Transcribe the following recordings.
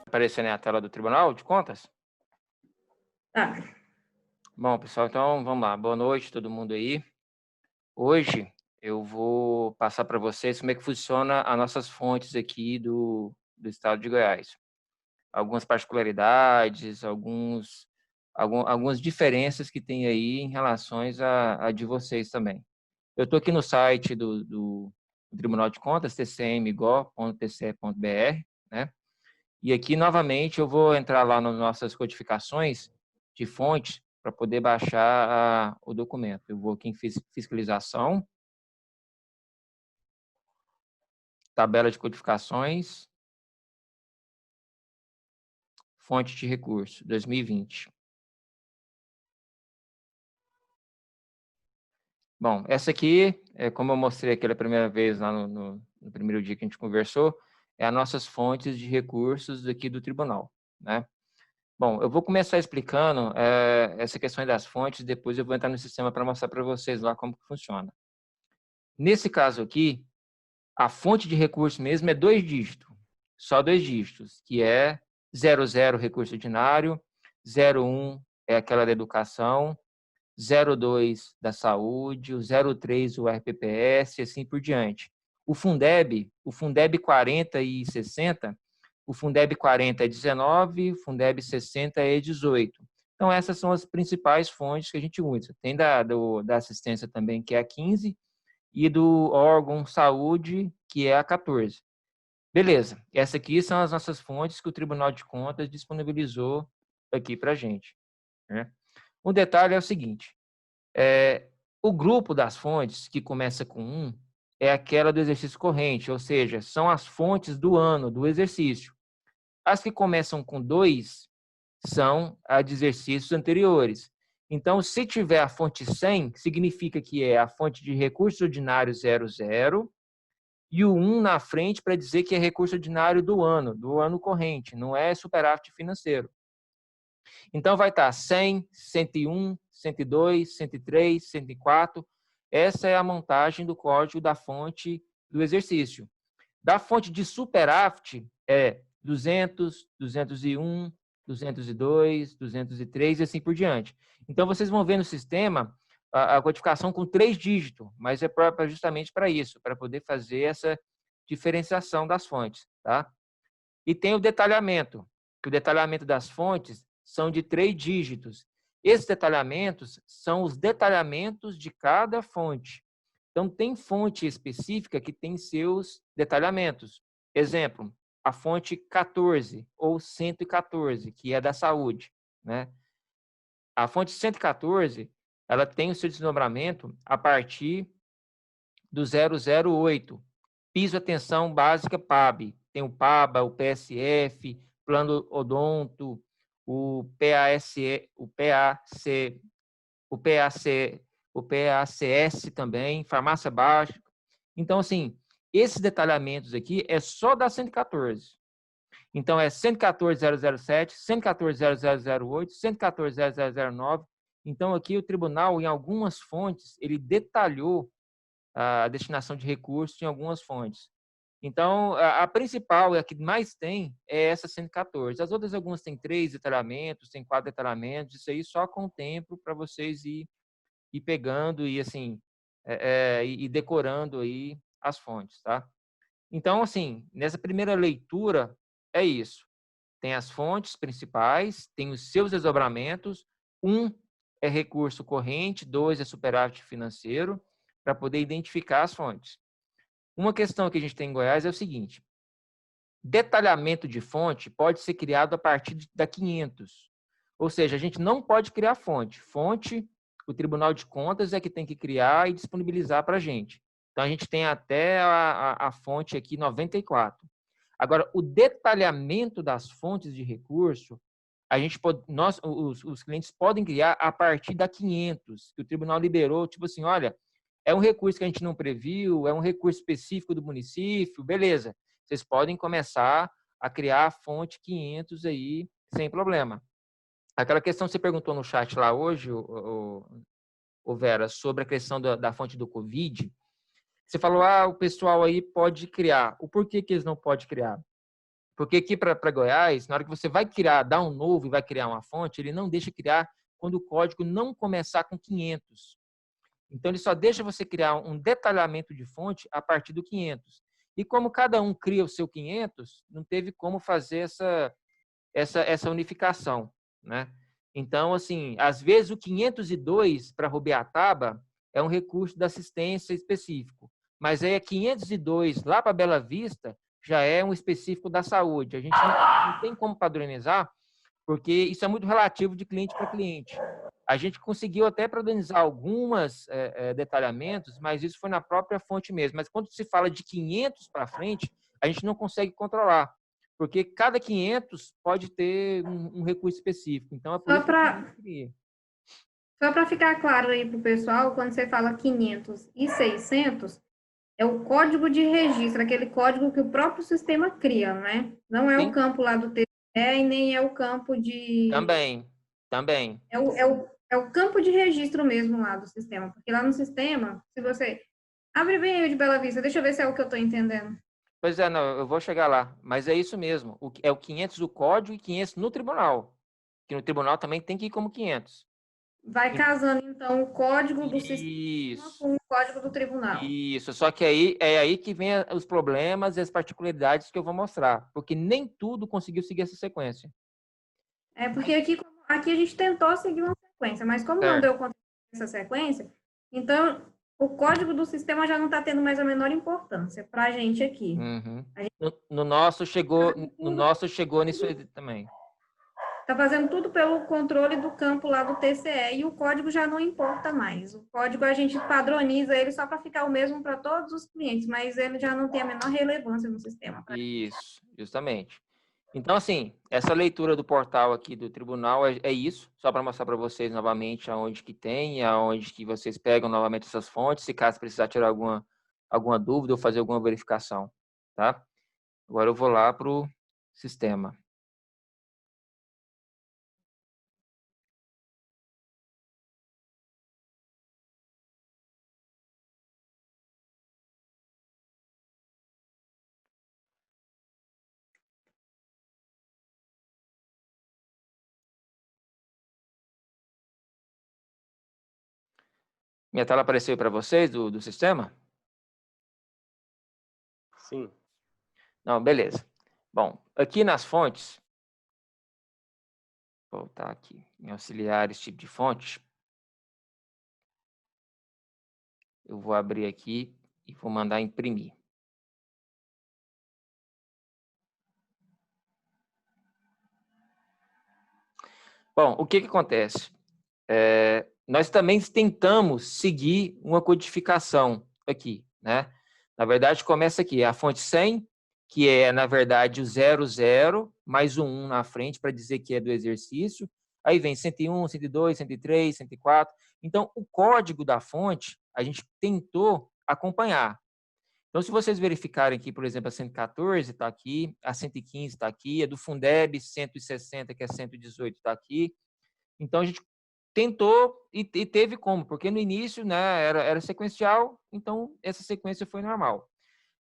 Aparecendo aí a tela do Tribunal de Contas? Tá. Bom, pessoal, então vamos lá. Boa noite, todo mundo aí. Hoje eu vou passar para vocês como é que funciona as nossas fontes aqui do estado de Goiás. Algumas particularidades, algumas diferenças que tem aí em relações a de vocês também. Eu estou aqui no site do Tribunal de Contas, tcmgo.tce.br, né? E aqui, novamente, eu vou entrar lá nas nossas codificações de fontes para poder baixar o documento. Eu vou aqui em fiscalização, tabela de codificações, fonte de recurso, 2020. Bom, essa aqui, como eu mostrei aqui a primeira vez lá no primeiro dia que a gente conversou, é as nossas fontes de recursos aqui do tribunal, né? Bom, eu vou começar explicando essa questão das fontes, depois eu vou entrar no sistema para mostrar para vocês lá como que funciona. Nesse caso aqui, a fonte de recurso mesmo é 2 dígitos, só 2 dígitos, que é 00 recurso ordinário, 01 é aquela da educação, 02 da saúde, o 03 o RPPS e assim por diante. O Fundeb 40 e 60, o Fundeb 40 é 19, o Fundeb 60 é 18. Então, essas são as principais fontes que a gente usa. Tem da assistência também, que é a 15, e do órgão saúde, que é a 14. Beleza, essas aqui são as nossas fontes que o Tribunal de Contas disponibilizou aqui para a gente, né? Um detalhe é o seguinte, o grupo das fontes, que começa com 1, é aquela do exercício corrente, ou seja, são as fontes do ano, do exercício. As que começam com 2 são as de exercícios anteriores. Então, se tiver a fonte 100, significa que é a fonte de recurso ordinário 00 e o 1 na frente para dizer que é recurso ordinário do ano corrente, não é superávit financeiro. Então, vai estar 100, 101, 102, 103, 104. Essa é a montagem do código da fonte do exercício. Da fonte de superávit é 200, 201, 202, 203 e assim por diante. Então, vocês vão ver no sistema a codificação com 3 dígitos, mas é justamente para isso, para poder fazer essa diferenciação das fontes, tá? E tem o detalhamento, que o detalhamento das fontes são de 3 dígitos. Esses detalhamentos são os detalhamentos de cada fonte. Então, tem fonte específica que tem seus detalhamentos. Exemplo, a fonte 14 ou 114, que é da saúde, né? A fonte 114, ela tem o seu desdobramento a partir do 008. Piso Atenção Básica PAB. Tem o PABA, o PSF, Plano Odonto, o PAC, o PACS também, farmácia básica. Então, assim, esses detalhamentos aqui é só da 114. Então, é 114.007, 114.0008, 114.0009. Então, aqui o tribunal, em algumas fontes, ele detalhou a destinação de recursos em algumas fontes. Então, a principal, a que mais tem, é essa 114. As outras, algumas têm 3 detalhamentos, tem 4 detalhamentos, isso aí só com o tempo para vocês ir pegando e, assim, e decorando aí as fontes, tá? Então, assim, nessa primeira leitura, é isso. Tem as fontes principais, tem os seus desdobramentos. 1 é recurso corrente, 2 é superávit financeiro, para poder identificar as fontes. Uma questão que a gente tem em Goiás é o seguinte: detalhamento de fonte pode ser criado a partir da 500. Ou seja, a gente não pode criar fonte. Fonte, o Tribunal de Contas é que tem que criar e disponibilizar para a gente. Então, a gente tem até a fonte aqui 94. Agora, o detalhamento das fontes de recurso, a gente pode, os clientes podem criar a partir da 500, que o tribunal liberou, tipo assim, olha, é um recurso que a gente não previu, é um recurso específico do município, beleza. Vocês podem começar a criar a fonte 500 aí, sem problema. Aquela questão que você perguntou no chat lá hoje, o Vera, sobre a questão da fonte do Covid, você falou, o pessoal aí pode criar. O porquê que eles não podem criar? Porque aqui para Goiás, na hora que você vai criar, dar um novo e vai criar uma fonte, ele não deixa criar quando o código não começar com 500. Então, ele só deixa você criar um detalhamento de fonte a partir do 500. E como cada um cria o seu 500, não teve como fazer essa unificação, né? Então, assim, às vezes o 502 para Rubiataba é um recurso da assistência específico, mas aí é 502 lá para Bela Vista já é um específico da saúde. A gente não tem como padronizar, porque isso é muito relativo de cliente para cliente. A gente conseguiu até padronizar alguns detalhamentos, mas isso foi na própria fonte mesmo. Mas quando se fala de 500 para frente, a gente não consegue controlar, porque cada 500 pode ter um recurso específico. Então, é por isso que a gente cria. Só para ficar claro aí para o pessoal, quando você fala 500 e 600, é o código de registro, aquele código que o próprio sistema cria, né? Não é o Sim, campo lá do TCE e nem é o campo de... também. É o campo de registro mesmo lá do sistema, porque lá no sistema, se você... Abre bem aí o de Bela Vista, deixa eu ver se é o que eu estou entendendo. Pois é, não, eu vou chegar lá, mas é isso mesmo. É o 500 o código e 500 no tribunal, que no tribunal também tem que ir como 500. Vai casando, então, o código do sistema Isso, com o código do tribunal. isso. Só que aí é aí que vem os problemas e as particularidades que eu vou mostrar, porque nem tudo conseguiu seguir essa sequência. É porque aqui a gente tentou seguir uma sequência, mas como não Certo. deu conta dessa sequência, então o código do sistema já não está tendo mais a menor importância para a gente aqui. Uhum. A gente No nosso chegou nisso aí também. está fazendo tudo pelo controle do campo lá do TCE e o código já não importa mais. O código a gente padroniza ele só para ficar o mesmo para todos os clientes, mas ele já não tem a menor relevância no sistema. Isso, justamente. Então, assim, essa leitura do portal aqui do tribunal é isso, só para mostrar para vocês novamente aonde que tem, aonde que vocês pegam novamente essas fontes, se caso precisar tirar alguma dúvida ou fazer alguma verificação, tá? Agora eu vou lá para o sistema. Minha tela apareceu para vocês do sistema? Sim. Não, beleza. Bom, aqui nas fontes, vou voltar aqui em auxiliares, tipo de fonte. Eu vou abrir aqui e vou mandar imprimir. Bom, o que acontece? Nós também tentamos seguir uma codificação aqui, né? Na verdade, começa aqui, a fonte 100, que é, na verdade, o 00, mais o 1 na frente, para dizer que é do exercício. Aí vem 101, 102, 103, 104. Então, o código da fonte, a gente tentou acompanhar. Então, se vocês verificarem aqui, por exemplo, a 114 está aqui, a 115 está aqui, a do Fundeb 160, que é 118, está aqui. Então, a gente tentou e teve como, porque no início, né, era sequencial, então essa sequência foi normal.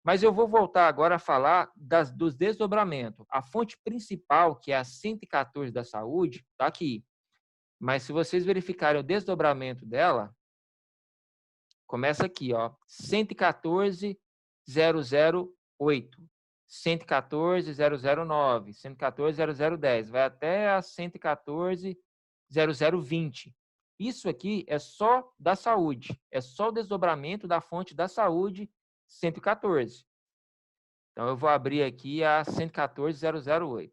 Mas eu vou voltar agora a falar dos desdobramentos. A fonte principal, que é a 114 da saúde, está aqui. Mas se vocês verificarem o desdobramento dela, começa aqui, ó, 114.008, 114.009, 114.0010, vai até a 114.0020. Isso aqui é só da saúde, é só o desdobramento da fonte da saúde 114. Então, eu vou abrir aqui a 114.008.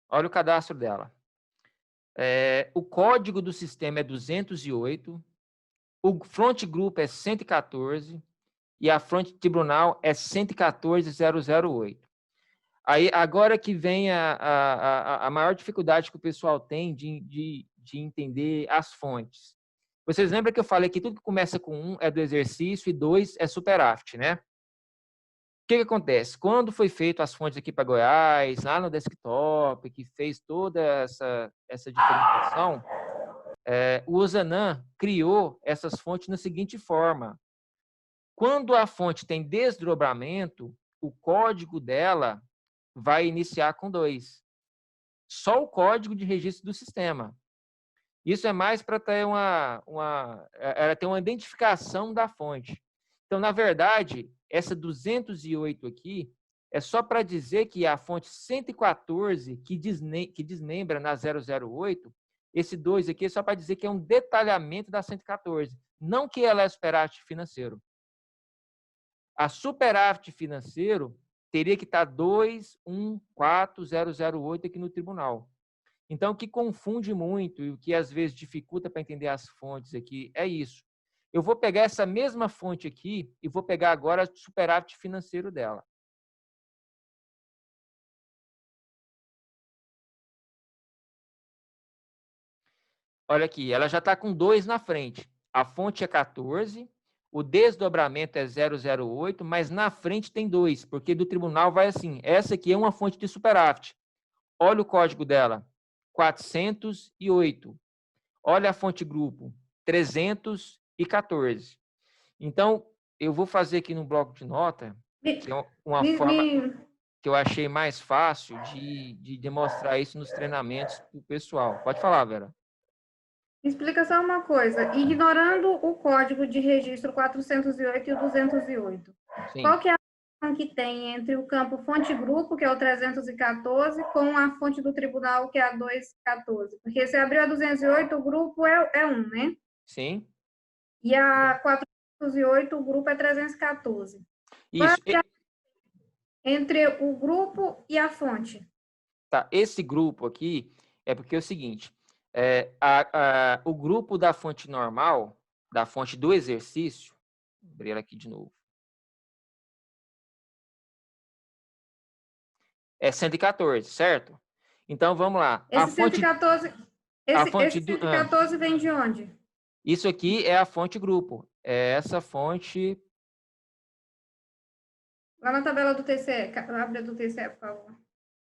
Olha o cadastro dela. O código do sistema é 208, o front group é 114 e a front tribunal é 114.008. Aí, agora que vem a maior dificuldade que o pessoal tem de entender as fontes. Vocês lembram que eu falei que tudo que começa com 1 é do exercício e 2 é superaft, né? O que acontece? Quando foi feito as fontes aqui para Goiás, lá no desktop, que fez toda essa diferenciação, o Ozanam criou essas fontes na seguinte forma. Quando a fonte tem desdobramento, o código dela vai iniciar com 2. Só o código de registro do sistema. Isso é mais para ter ter uma identificação da fonte. Então, na verdade, essa 208 aqui é só para dizer que a fonte 114, que desmembra na 008, esse 2 aqui é só para dizer que é um detalhamento da 114, não que ela é superávit financeiro. A superávit financeiro teria que estar 214008 aqui no tribunal. Então, o que confunde muito e o que às vezes dificulta para entender as fontes aqui é isso. Eu vou pegar essa mesma fonte aqui e vou pegar agora o superávit financeiro dela. Olha aqui, ela já está com 2 na frente. A fonte é 14, o desdobramento é 008, mas na frente tem 2, porque do tribunal vai assim, essa aqui é uma fonte de superávit. Olha o código dela, 408. Olha a fonte grupo, 314. Então, eu vou fazer aqui no bloco de nota, que é uma forma que eu achei mais fácil de demonstrar isso nos treinamentos para o pessoal. Pode falar, Vera. Explica só uma coisa. Ignorando o código de registro 408 e o 208, Sim. qual que é a relação que tem entre o campo fonte-grupo, que é o 314, com a fonte do tribunal, que é a 214? Porque se abriu a 208, o grupo é 1, né? Sim. E a 408, o grupo é 314. Isso. Qual é a entre o grupo e a fonte? Tá. Esse grupo aqui é porque é o seguinte, o grupo da fonte normal, da fonte do exercício, vou abrir ela aqui de novo, é 114, certo? Então, vamos lá. Esse 114, esse 114 vem de onde? Isso aqui é a fonte grupo. É essa fonte... Lá na tabela do TCE. Abre a do TCE, por favor.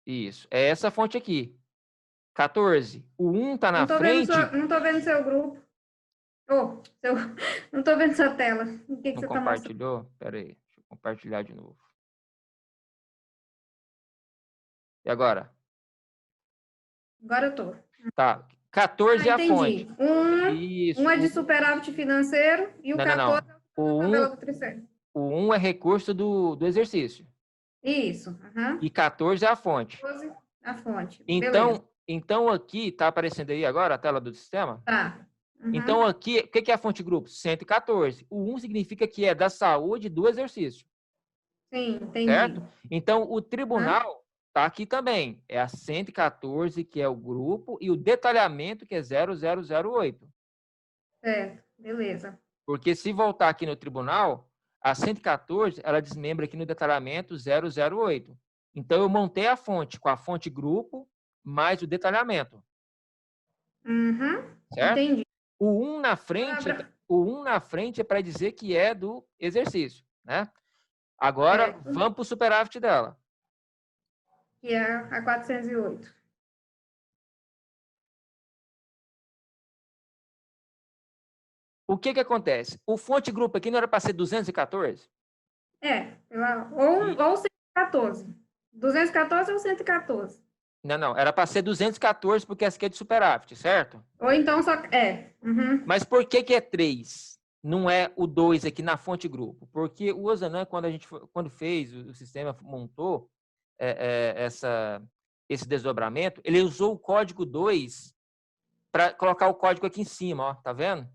Isso. É essa fonte aqui. 14. O 1 está na frente... Não estou vendo seu grupo. Não estou vendo sua tela. O que não você compartilhou? Espera aí. Deixa eu compartilhar de novo. E agora? Agora eu estou. Tá. 14 é a fonte. Um é de superávit financeiro e o 14 é a tabela do TCE. O 1 é recurso do exercício. Isso. E 14 é a fonte. 14 a fonte. Então aqui, está aparecendo aí agora a tela do sistema? Tá. Então aqui, o que é a fonte grupo? 114. O 1 significa que é da saúde do exercício. Sim, entendi. Certo? Então o tribunal está aqui também. É a 114, que é o grupo, e o detalhamento, que é 0008. Certo, beleza. Porque se voltar aqui no tribunal, a 114, ela desmembra aqui no detalhamento 008. Então, eu montei a fonte com a fonte grupo mais o detalhamento. Certo? Entendi. O 1 na frente é para dizer que é do exercício, né? Agora, vamos para o superávit dela. Que é a 408. O que acontece? O fonte grupo aqui não era para ser 214? Ou 114. 214 ou 114? Não. Era para ser 214 porque essa aqui é de superávit, certo? Ou então só... Mas por que é 3? Não é o 2 aqui na fonte grupo? Porque o Ozanam, quando fez, o sistema montou esse desdobramento, ele usou o código 2 para colocar o código aqui em cima, ó, tá vendo?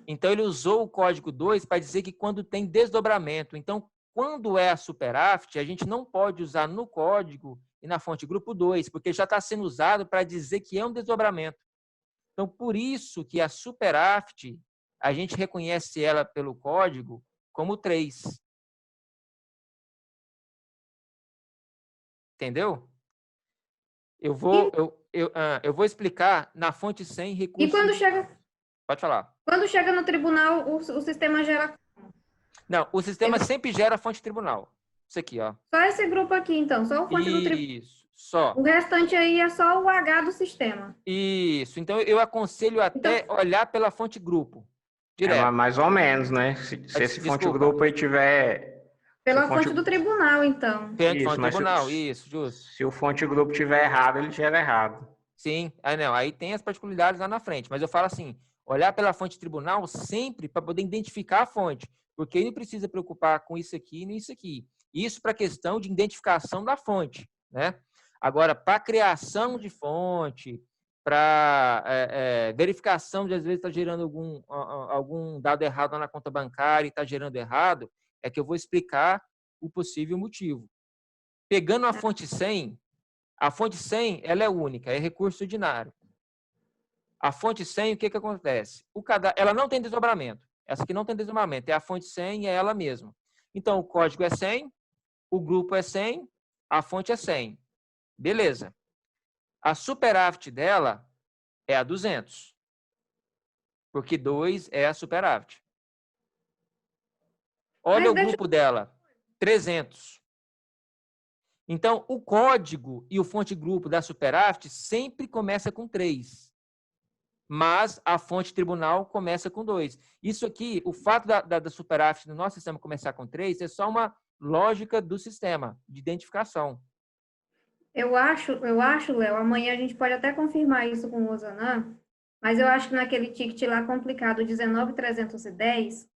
Então, ele usou o código 2 para dizer que quando tem desdobramento. Então, quando é a superávit, a gente não pode usar no código e na fonte grupo 2, porque já está sendo usado para dizer que é um desdobramento. Então, por isso que a superávit, a gente reconhece ela pelo código como 3. Entendeu? Eu vou explicar na fonte 100 recursos... E quando chega... Pode falar. Quando chega no tribunal, o sistema gera... Não, o sistema sempre gera fonte tribunal. Isso aqui, ó. Só esse grupo aqui, então. Só o fonte do tribunal. Isso. Só. O restante aí é só o H do sistema. Isso. Então, eu aconselho até Então, olhar pela fonte grupo, É direto. mais ou menos, né? Se esse fonte Desculpa. grupo aí tiver... Se o pela fonte do tribunal, então. Fonte Isso, mas tribunal, isso, justo. se o fonte grupo tiver errado, ele gera errado. Sim, aí não, aí tem as particularidades lá na frente, mas eu falo assim, olhar pela fonte tribunal sempre para poder identificar a fonte, porque ele não precisa preocupar com isso aqui nem isso aqui. Isso para a questão de identificação da fonte, né? Agora, para criação de fonte, para verificação de às vezes está gerando algum dado errado lá na conta bancária e está gerando errado, é que eu vou explicar o possível motivo. Pegando a fonte 100, ela é única, é recurso ordinário. A fonte 100, o que acontece? Ela não tem desdobramento. Essa aqui não tem desdobramento. É a fonte 100 e é ela mesma. Então, o código é 100, o grupo é 100, a fonte é 100. Beleza. A superávit dela é a 200. Porque 2 é a superávit. Olha o grupo dela, 300. Então, o código e o fonte grupo da superávit sempre começa com 3. Mas a fonte tribunal começa com 2. Isso aqui, o fato da superávit no nosso sistema começar com 3 é só uma lógica do sistema de identificação. Eu acho, Léo, amanhã a gente pode até confirmar isso com o Ozanam, mas eu acho que naquele ticket lá complicado, 19.310,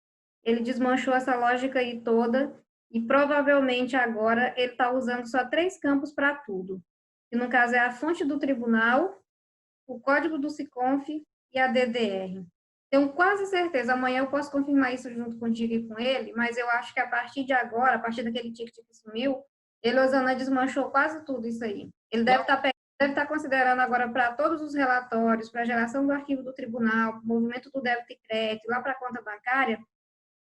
ele desmanchou essa lógica aí toda e provavelmente agora ele está usando só 3 campos para tudo. Que no caso é a fonte do tribunal, o código do SICONF e a DDR. Tenho quase certeza, amanhã eu posso confirmar isso junto contigo e com ele, mas eu acho que a partir de agora, a partir daquele ticket que sumiu, ele, Osana, desmanchou quase tudo isso aí. Ele deve estar considerando agora para todos os relatórios, para a geração do arquivo do tribunal, movimento do débito e crédito, lá para a conta bancária,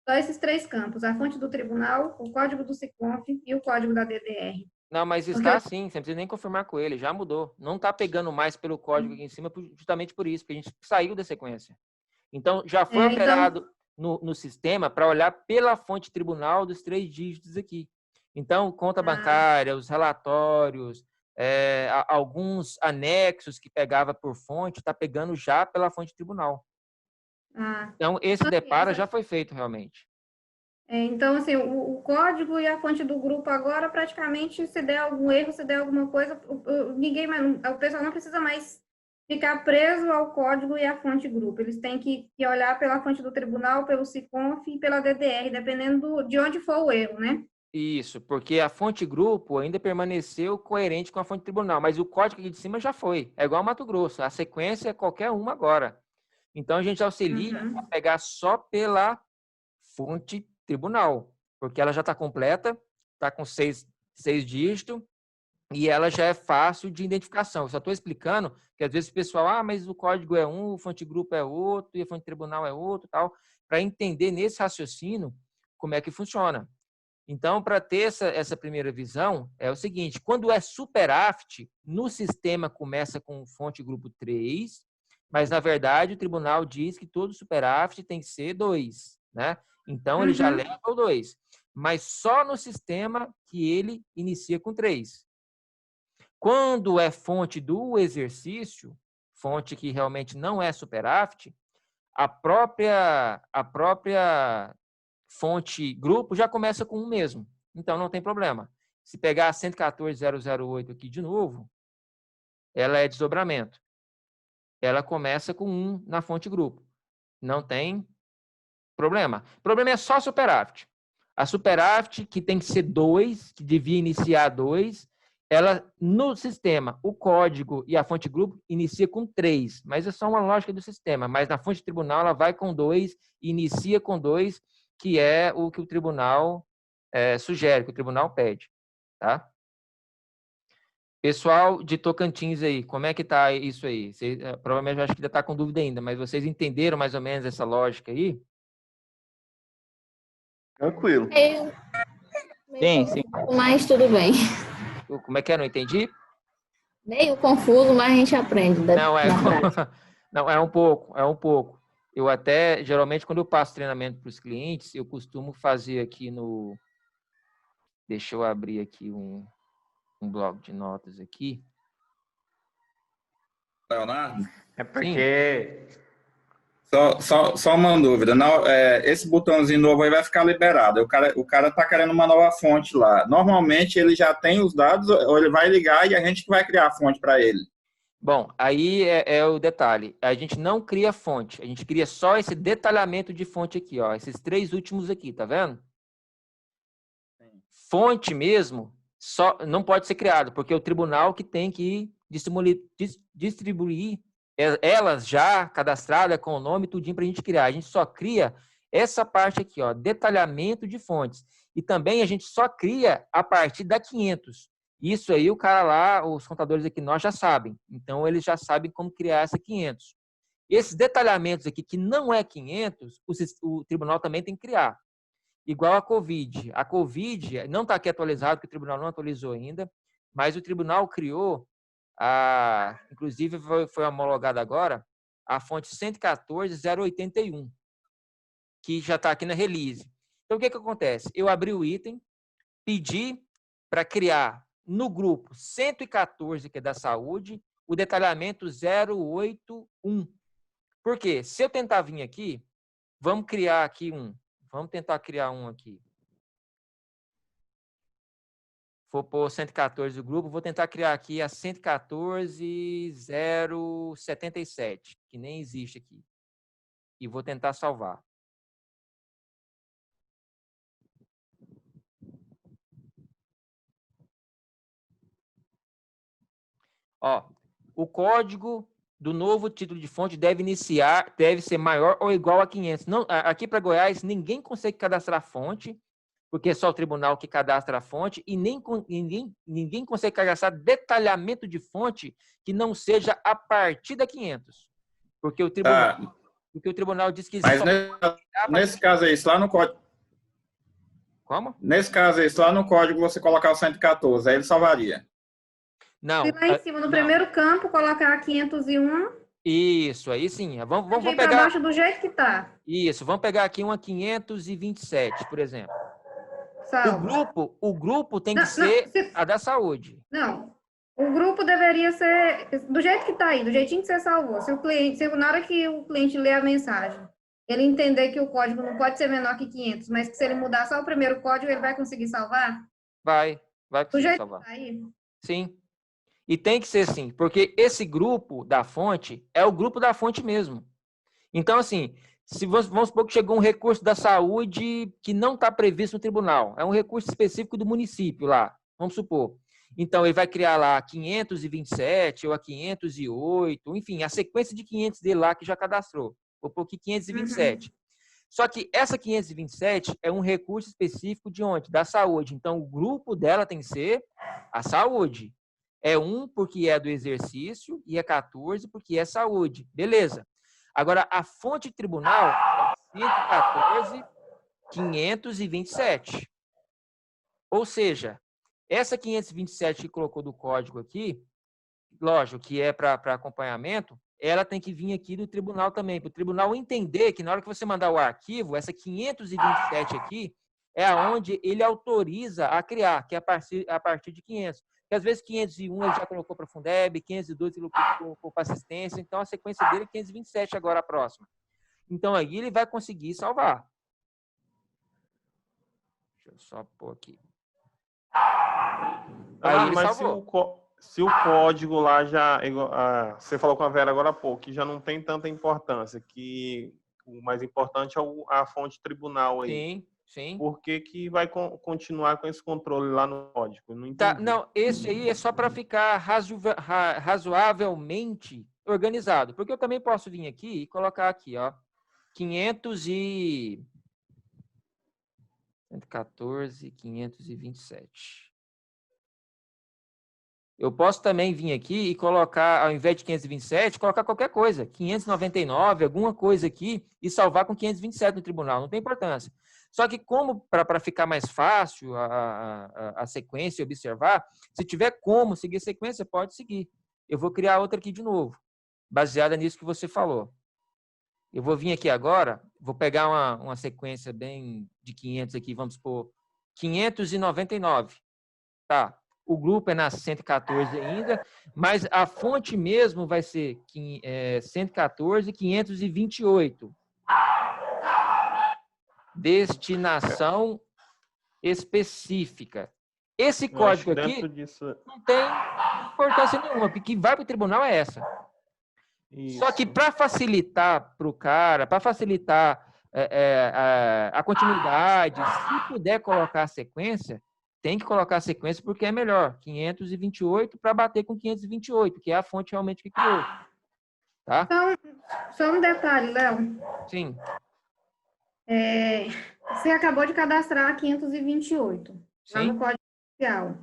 só esses 3 campos, a fonte do tribunal, o código do SICONF e o código da DDR. Não, mas está assim, você não precisa nem confirmar com ele, já mudou. Não está pegando mais pelo código aqui em cima, justamente por isso, porque a gente saiu da sequência. Então, já foi alterado no sistema para olhar pela fonte tribunal dos 3 dígitos aqui. Então, conta bancária, os relatórios, alguns anexos que pegava por fonte, está pegando já pela fonte tribunal. Então, esse deparo já foi feito realmente. Então, assim, o código e a fonte do grupo agora, praticamente, se der algum erro, se der alguma coisa, o pessoal não precisa mais ficar preso ao código e à fonte grupo. Eles têm que olhar pela fonte do tribunal, pelo SICONF e pela DDR, dependendo de onde for o erro, né? Isso, porque a fonte grupo ainda permaneceu coerente com a fonte tribunal, mas o código aqui de cima já foi. É igual ao Mato Grosso, a sequência é qualquer uma agora. Então, a gente auxilia a pegar só pela fonte tribunal, porque ela já está completa, está com 6 dígitos, e ela já é fácil de identificação. Eu só estou explicando que às vezes o pessoal, mas o código é um, o fonte grupo é outro, e a fonte tribunal é outro, tal, para entender nesse raciocínio como é que funciona. Então, para ter essa primeira visão, é o seguinte, quando é superávit, no sistema começa com fonte grupo 3, mas na verdade o tribunal diz que todo superávit tem que ser 2, né? Então, ele já leva o 2, mas só no sistema que ele inicia com 3. Quando é fonte do exercício, fonte que realmente não é superávit, a própria fonte grupo já começa com 1 mesmo. Então, não tem problema. Se pegar a 114.008 aqui de novo, ela é desdobramento. Ela começa com 1 na fonte grupo. Não tem problema. O problema é só superávit. A superávit, que tem que ser 2, que devia iniciar 2, ela, no sistema, o código e a fonte grupo inicia com 3, mas é só uma lógica do sistema. Mas na fonte tribunal, ela vai com 2, inicia com 2, que é o que o tribunal sugere, que o tribunal pede. Tá? Pessoal de Tocantins aí, como é que tá isso aí? Vocês, provavelmente acho que ainda está com dúvida ainda, mas vocês entenderam mais ou menos essa lógica aí? Tranquilo. Sim. Mas tudo bem. Como é que é? Não entendi? Meio confuso, mas a gente aprende. Não, é um pouco. Eu até, geralmente, quando eu passo treinamento para os clientes, eu costumo fazer aqui no... Deixa eu abrir aqui um... um bloco de notas aqui. Leonardo? É porque Só uma dúvida. Não, esse botãozinho novo aí vai ficar liberado. O cara tá querendo uma nova fonte lá. Normalmente ele já tem os dados, ou ele vai ligar e a gente que vai criar a fonte para ele. Bom, aí é o detalhe. A gente não cria fonte. A gente cria só esse detalhamento de fonte aqui, ó. Esses 3 últimos aqui, tá vendo? Fonte mesmo só não pode ser criado, porque é o tribunal que tem que distribuir elas já cadastradas com o nome e tudinho para a gente criar. A gente só cria essa parte aqui, ó, detalhamento de fontes. E também a gente só cria a partir da 500. Isso aí o cara lá, os contadores aqui nós já sabem. Então eles já sabem como criar essa 500. Esses detalhamentos aqui que não é 500, o tribunal também tem que criar. Igual a COVID. A COVID não está aqui atualizado, porque o tribunal não atualizou ainda, mas o tribunal criou, inclusive foi homologada agora, a fonte 114.081, que já está aqui na release. Então, o que acontece? Eu abri o item, pedi para criar no grupo 114, que é da saúde, o detalhamento 081. Por quê? Se eu tentar vir aqui, vamos criar aqui Vamos tentar criar um aqui. Vou pôr 114 do grupo. Vou tentar criar aqui a 114.077, que nem existe aqui. E vou tentar salvar. Ó, o código do novo título de fonte deve ser maior ou igual a 500. Não, aqui para Goiás, ninguém consegue cadastrar fonte, porque é só o tribunal que cadastra a fonte, e ninguém consegue cadastrar detalhamento de fonte que não seja a partir da 500. Porque o tribunal diz que... Mas nesse caso aí, lá no código... Como? Nesse caso aí, lá no código você colocar o 114, aí ele salvaria. Não. E lá em cima, no primeiro campo, colocar 501. Isso, aí sim. Vamos pegar... para baixo do jeito que tá. Isso, vamos pegar aqui uma 527, por exemplo. Salvo. O grupo tem que ser a da saúde. Não. O grupo deveria ser do jeito que tá aí, do jeitinho que você salvou. Na hora que o cliente lê a mensagem, ele entender que o código não pode ser menor que 500, mas que se ele mudar só o primeiro código, ele vai conseguir salvar? Vai conseguir salvar. Do jeito que tá aí? Sim. E tem que ser assim, porque esse grupo da fonte é o grupo da fonte mesmo. Então, assim, se vamos supor que chegou um recurso da saúde que não está previsto no tribunal, é um recurso específico do município lá, vamos supor. Então, ele vai criar lá a 527 ou a 508, enfim, a sequência de 500 dele lá que já cadastrou. Vou pôr aqui 527. Só que essa 527 é um recurso específico de onde? Da saúde. Então, o grupo dela tem que ser a saúde. É 1 porque é do exercício e é 14 porque é saúde. Beleza. Agora, a fonte tribunal é 114.527. Ou seja, essa 527 que colocou do código aqui, lógico que é para acompanhamento, ela tem que vir aqui do tribunal também, para o tribunal entender que na hora que você mandar o arquivo, essa 527 aqui é aonde ele autoriza a criar, que é a partir de 500. Porque às vezes 501 ele já colocou para Fundeb, 502 ele colocou para assistência, então a sequência dele é 527 agora a próxima. Então aí ele vai conseguir salvar. Deixa eu só pôr aqui. Aí ele salvou. Se o código lá já... você falou com a Vera agora há pouco, que já não tem tanta importância, que o mais importante é a fonte tribunal aí. Sim. Sim. Por que vai continuar com esse controle lá no código? Não entendi. Tá, não, esse aí é só para ficar razoavelmente organizado. Porque eu também posso vir aqui e colocar aqui, ó, 114.527. Eu posso também vir aqui e colocar, ao invés de 527, colocar qualquer coisa, 599, alguma coisa aqui, e salvar com 527 no tribunal, não tem importância. Só que como, para ficar mais fácil a sequência e observar, se tiver como seguir a sequência, pode seguir. Eu vou criar outra aqui de novo, baseada nisso que você falou. Eu vou vir aqui agora, vou pegar uma sequência bem de 500 aqui, vamos supor, 599. Tá. o grupo é na 114 ainda, mas a fonte mesmo vai ser 114.528. Destinação específica. Esse código aqui não tem importância nenhuma, porque que vai para o tribunal é essa. Isso. Só que para facilitar para o cara, para facilitar a continuidade, se puder colocar a sequência, tem que colocar a sequência porque é melhor. 528 para bater com 528, que é a fonte realmente que criou. Tá? Só um detalhe, Léo. Sim. Você acabou de cadastrar 528 lá Sim. no Código Social.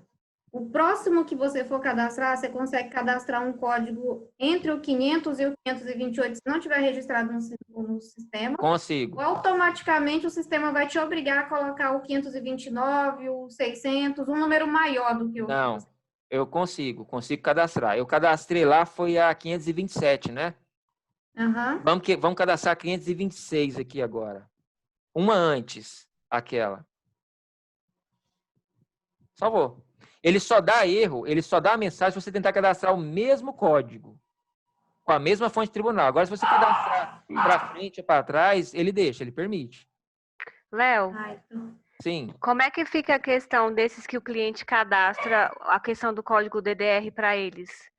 O próximo que você for cadastrar, você consegue cadastrar um código entre o 500 e o 528, se não tiver registrado no sistema. Consigo. Automaticamente o sistema vai te obrigar a colocar o 529, o 600, um número maior do que o... Não, eu consigo cadastrar. Eu cadastrei lá, foi a 527, né? Uhum. Vamos cadastrar 526 aqui agora. Uma antes, aquela. Salvou. Ele só dá erro, ele só dá a mensagem se você tentar cadastrar o mesmo código, com a mesma fonte de tribunal. Agora, se você cadastrar para frente ou para trás, ele deixa, ele permite. Léo, Sim. como é que fica a questão desses que o cliente cadastra, a questão do código DDR para eles?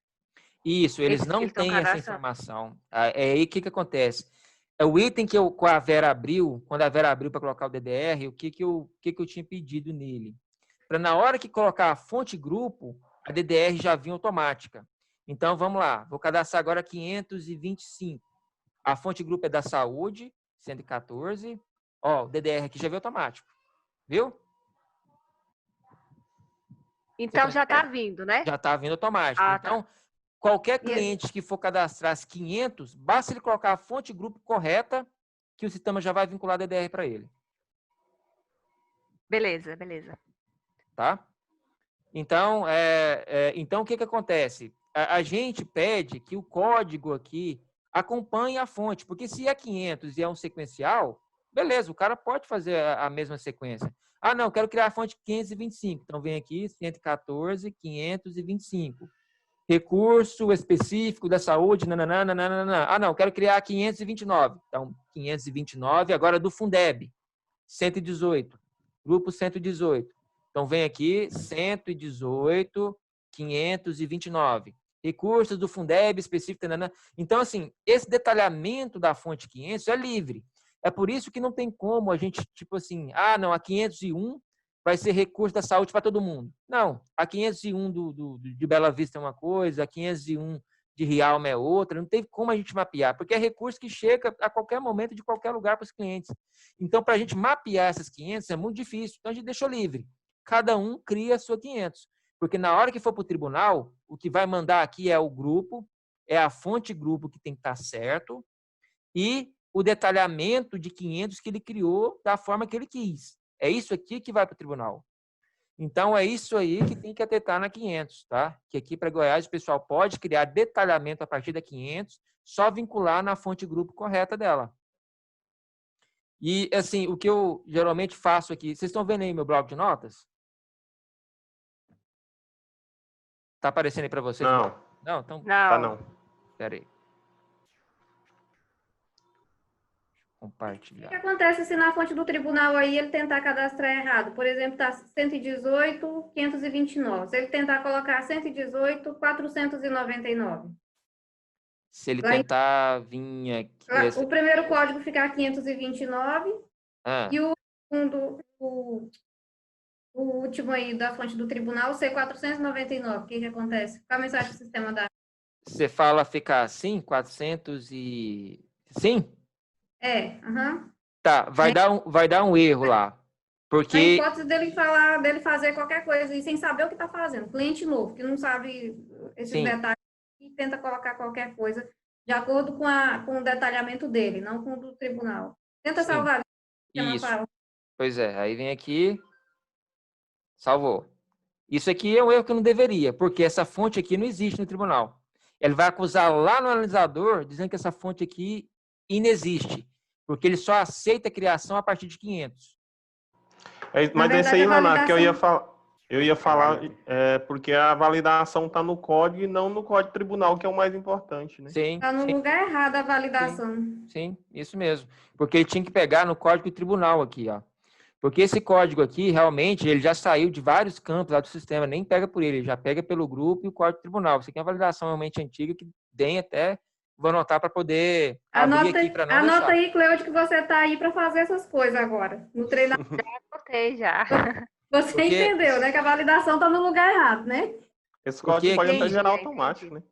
Isso, eles não têm essa informação. É aí que acontece. É o item que com a Vera abriu, quando a Vera abriu para colocar o DDR, o que eu tinha pedido nele? Para na hora que colocar a fonte grupo, a DDR já vinha automática. Então, vamos lá. Vou cadastrar agora 525. A fonte grupo é da saúde, 114. Ó, o DDR aqui já veio automático. Viu? Então, já está vindo, né? Já está vindo automático. Então, qualquer cliente que for cadastrar as 500, basta ele colocar a fonte grupo correta, que o sistema já vai vincular a DDR para ele. Beleza, beleza. Tá? Então, então o que acontece? A gente pede que o código aqui acompanhe a fonte, porque se é 500 e é um sequencial, beleza, o cara pode fazer a mesma sequência. Ah, não, quero criar a fonte 525. Então, vem aqui, 114, 525. Recurso específico da saúde, nananana. Ah, não, quero criar 529. Então, 529, agora do Fundeb, 118. Grupo 118. Então, vem aqui, 118, 529. Recursos do Fundeb específico. Nanana. Então, assim, esse detalhamento da fonte 500 é livre. É por isso que não tem como a gente, tipo assim, ah, não, a 501 vai ser recurso da saúde para todo mundo. Não, a 501 de Bela Vista é uma coisa, a 501 de Rialma é outra, não tem como a gente mapear, porque é recurso que chega a qualquer momento de qualquer lugar para os clientes. Então, para a gente mapear essas 500 é muito difícil, então a gente deixou livre. Cada um cria a sua 500, porque na hora que for para o tribunal, o que vai mandar aqui é o grupo, é a fonte grupo que tem que estar certo, e o detalhamento de 500 que ele criou da forma que ele quis. É isso aqui que vai para o tribunal. Então, é isso aí que tem que atentar na 500, tá? Que aqui para Goiás o pessoal pode criar detalhamento a partir da 500, só vincular na fonte grupo correta dela. E, assim, o que eu geralmente faço aqui... Vocês estão vendo aí meu bloco de notas? Tá aparecendo aí para vocês? Não. Não? Então... Não. Tá não. Espera aí. Compartilhar. O que acontece se na fonte do tribunal aí ele tentar cadastrar errado? Por exemplo, está 118, 529. Se ele tentar colocar 118, 499. Se ele tentar vir aqui... O primeiro código ficar 529 e o segundo, o último aí da fonte do tribunal ser 499. O que acontece? Qual a mensagem do sistema dá? Você fala ficar assim, 400 e... Sim? Tá, vai dar um erro lá. Porque... A hipótese dele fazer qualquer coisa e sem saber o que está fazendo. Cliente novo, que não sabe esses detalhes e tenta colocar qualquer coisa de acordo com o detalhamento dele, não com o do tribunal. Tenta salvar. Isso. Pois é, aí vem aqui, salvou. Isso aqui é um erro que não deveria, porque essa fonte aqui não existe no tribunal. Ele vai acusar lá no analisador, dizendo que essa fonte aqui inexiste. Porque ele só aceita a criação a partir de 500. Mas esse aí, Leonardo, que eu ia falar. Eu ia falar, porque a validação está no código e não no código tribunal, que é o mais importante, né? Sim, Está no sim, lugar errado a validação. sim, isso mesmo. Porque ele tinha que pegar no código tribunal aqui, ó. Porque esse código aqui, realmente, ele já saiu de vários campos lá do sistema, nem pega por ele já pega pelo grupo e o código tribunal. Você tem uma validação realmente antiga que tem até, vou anotar para poder abrir aqui para não Anota deixar. aí, Cleide, que você está aí para fazer essas coisas agora. No treinamento. Anotei já. Você Porque- entendeu, né? Que a validação está no lugar errado, né? Esse Porque código pode aqui- até gerar Entendi. automático, né?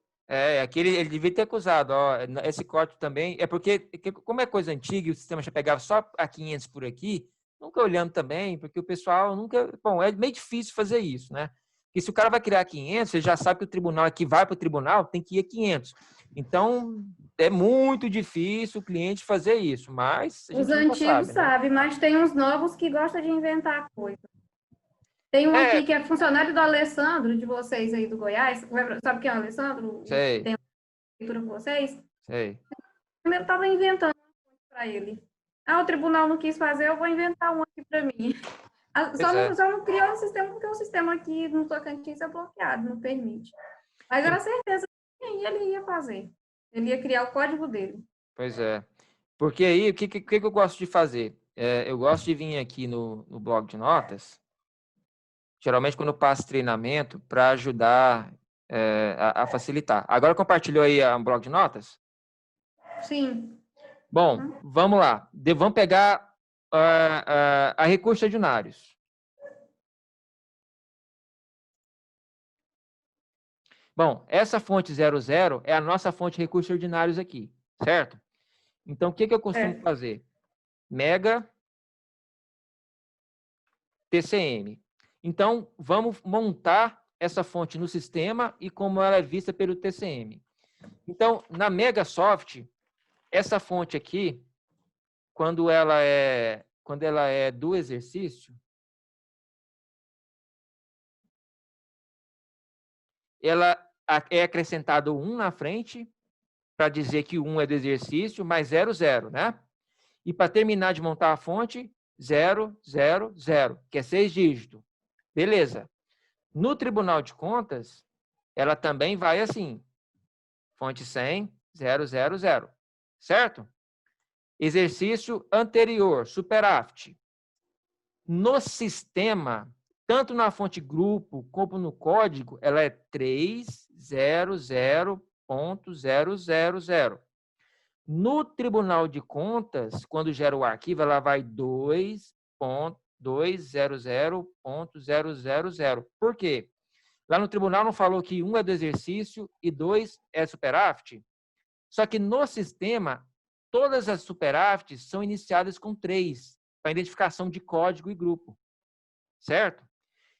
Aqui ele devia ter acusado, ó, esse código também, porque como é coisa antiga e o sistema já pegava só a 500 por aqui, nunca olhando também, porque o pessoal nunca, bom, é meio difícil fazer isso, né? Porque se o cara vai criar 500, ele já sabe que o tribunal aqui vai para o tribunal, tem que ir a 500. Então, é muito difícil o cliente fazer isso, mas a gente Os nunca antigos sabe, né? sabem, mas tem uns novos que gostam de inventar coisa. Tem um aqui que é funcionário do Alessandro, de vocês aí do Goiás. Sabe quem é o Alessandro? Sei. Tem leitura com vocês? Sei. Eu estava inventando para ele. O tribunal não quis fazer, eu vou inventar um aqui para mim. Só não criou um sistema, porque o sistema aqui no Tocantins é bloqueado, não permite. Mas era certeza que ele ia fazer. Ele ia criar o código dele. Pois é. Porque aí, o que eu gosto de fazer? Eu gosto de vir aqui no bloco de notas, geralmente quando eu passo treinamento, para ajudar a facilitar. Agora compartilhou aí um bloco de notas? Sim. Bom, vamos lá. Vamos pegar a recursos ordinários. Bom, essa fonte 00 é a nossa fonte de recursos ordinários aqui, certo? Então, o que eu costumo fazer? Mega TCM. Então, vamos montar essa fonte no sistema e como ela é vista pelo TCM. Então, na Megasoft, essa fonte aqui, quando ela é do exercício, ela é acrescentado 1 na frente, para dizer que 1 é do exercício, mais 0, 0, né? E para terminar de montar a fonte, 0, 0, 0, que é 6 dígitos. Beleza. No Tribunal de Contas, ela também vai assim. Fonte 100, 0, 0, 0. Certo? Exercício anterior, superávit. No sistema, tanto na fonte grupo como no código, ela é 300.000. No Tribunal de Contas, quando gera o arquivo, ela vai 2.200.000. Por quê? Lá no tribunal não falou que 1 é do exercício e 2 é superávit? Só que no sistema, todas as superávites são iniciadas com 3, para identificação de código e grupo. Certo?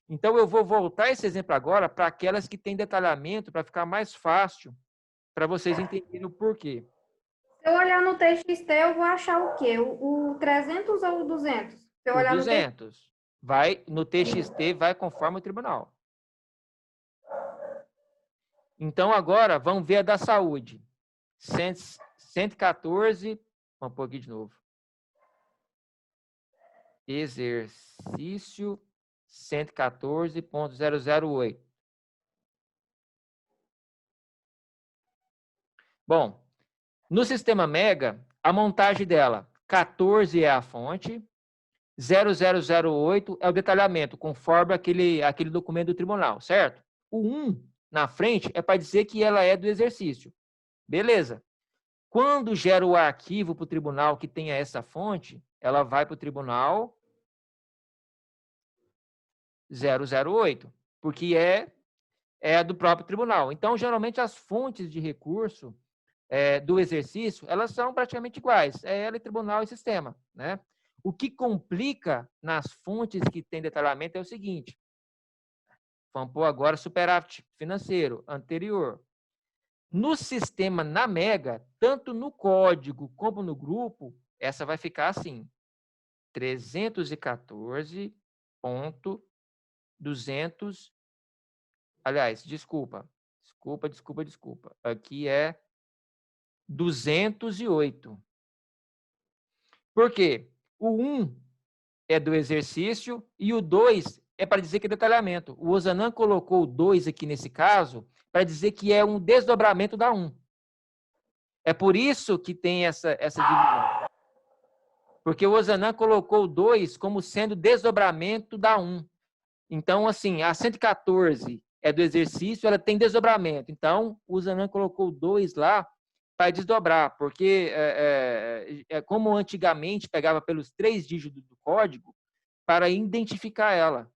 Então, eu vou voltar esse exemplo agora para aquelas que têm detalhamento, para ficar mais fácil, para vocês entenderem o porquê. Se eu olhar no TXT, eu vou achar o quê? O 300 ou o 200? Se eu olhar o 200. Vai no TXT, vai conforme o tribunal. Então, agora, vamos ver a da saúde. 114, vamos pôr aqui de novo. Exercício 114.008. Bom, no sistema Mega, a montagem dela, 14 é a fonte, 0008 é o detalhamento, conforme aquele documento do tribunal, certo? O 1 na frente é para dizer que ela é do exercício. Beleza. Quando gera o arquivo para o tribunal que tenha essa fonte, ela vai para o tribunal 008, porque é do próprio tribunal. Então, geralmente, as fontes de recurso do exercício, elas são praticamente iguais. É ela, tribunal e sistema, né? O que complica nas fontes que tem detalhamento é o seguinte. Vamos pôr agora superávit financeiro anterior. No sistema, na Mega, tanto no código como no grupo, essa vai ficar assim. 314.200. Aliás, desculpa. Aqui é 208. Por quê? O 1 é do exercício e o 2 é para dizer que é detalhamento. O Ozanam colocou o 2 aqui nesse caso para dizer que é um desdobramento da 1. É por isso que tem essa divisão. Porque o Ozanam colocou o 2 como sendo desdobramento da 1. Então, assim, a 114 é do exercício, ela tem desdobramento. Então, o Ozanam colocou o 2 lá para desdobrar, porque como antigamente pegava pelos 3 dígitos do código para identificar ela.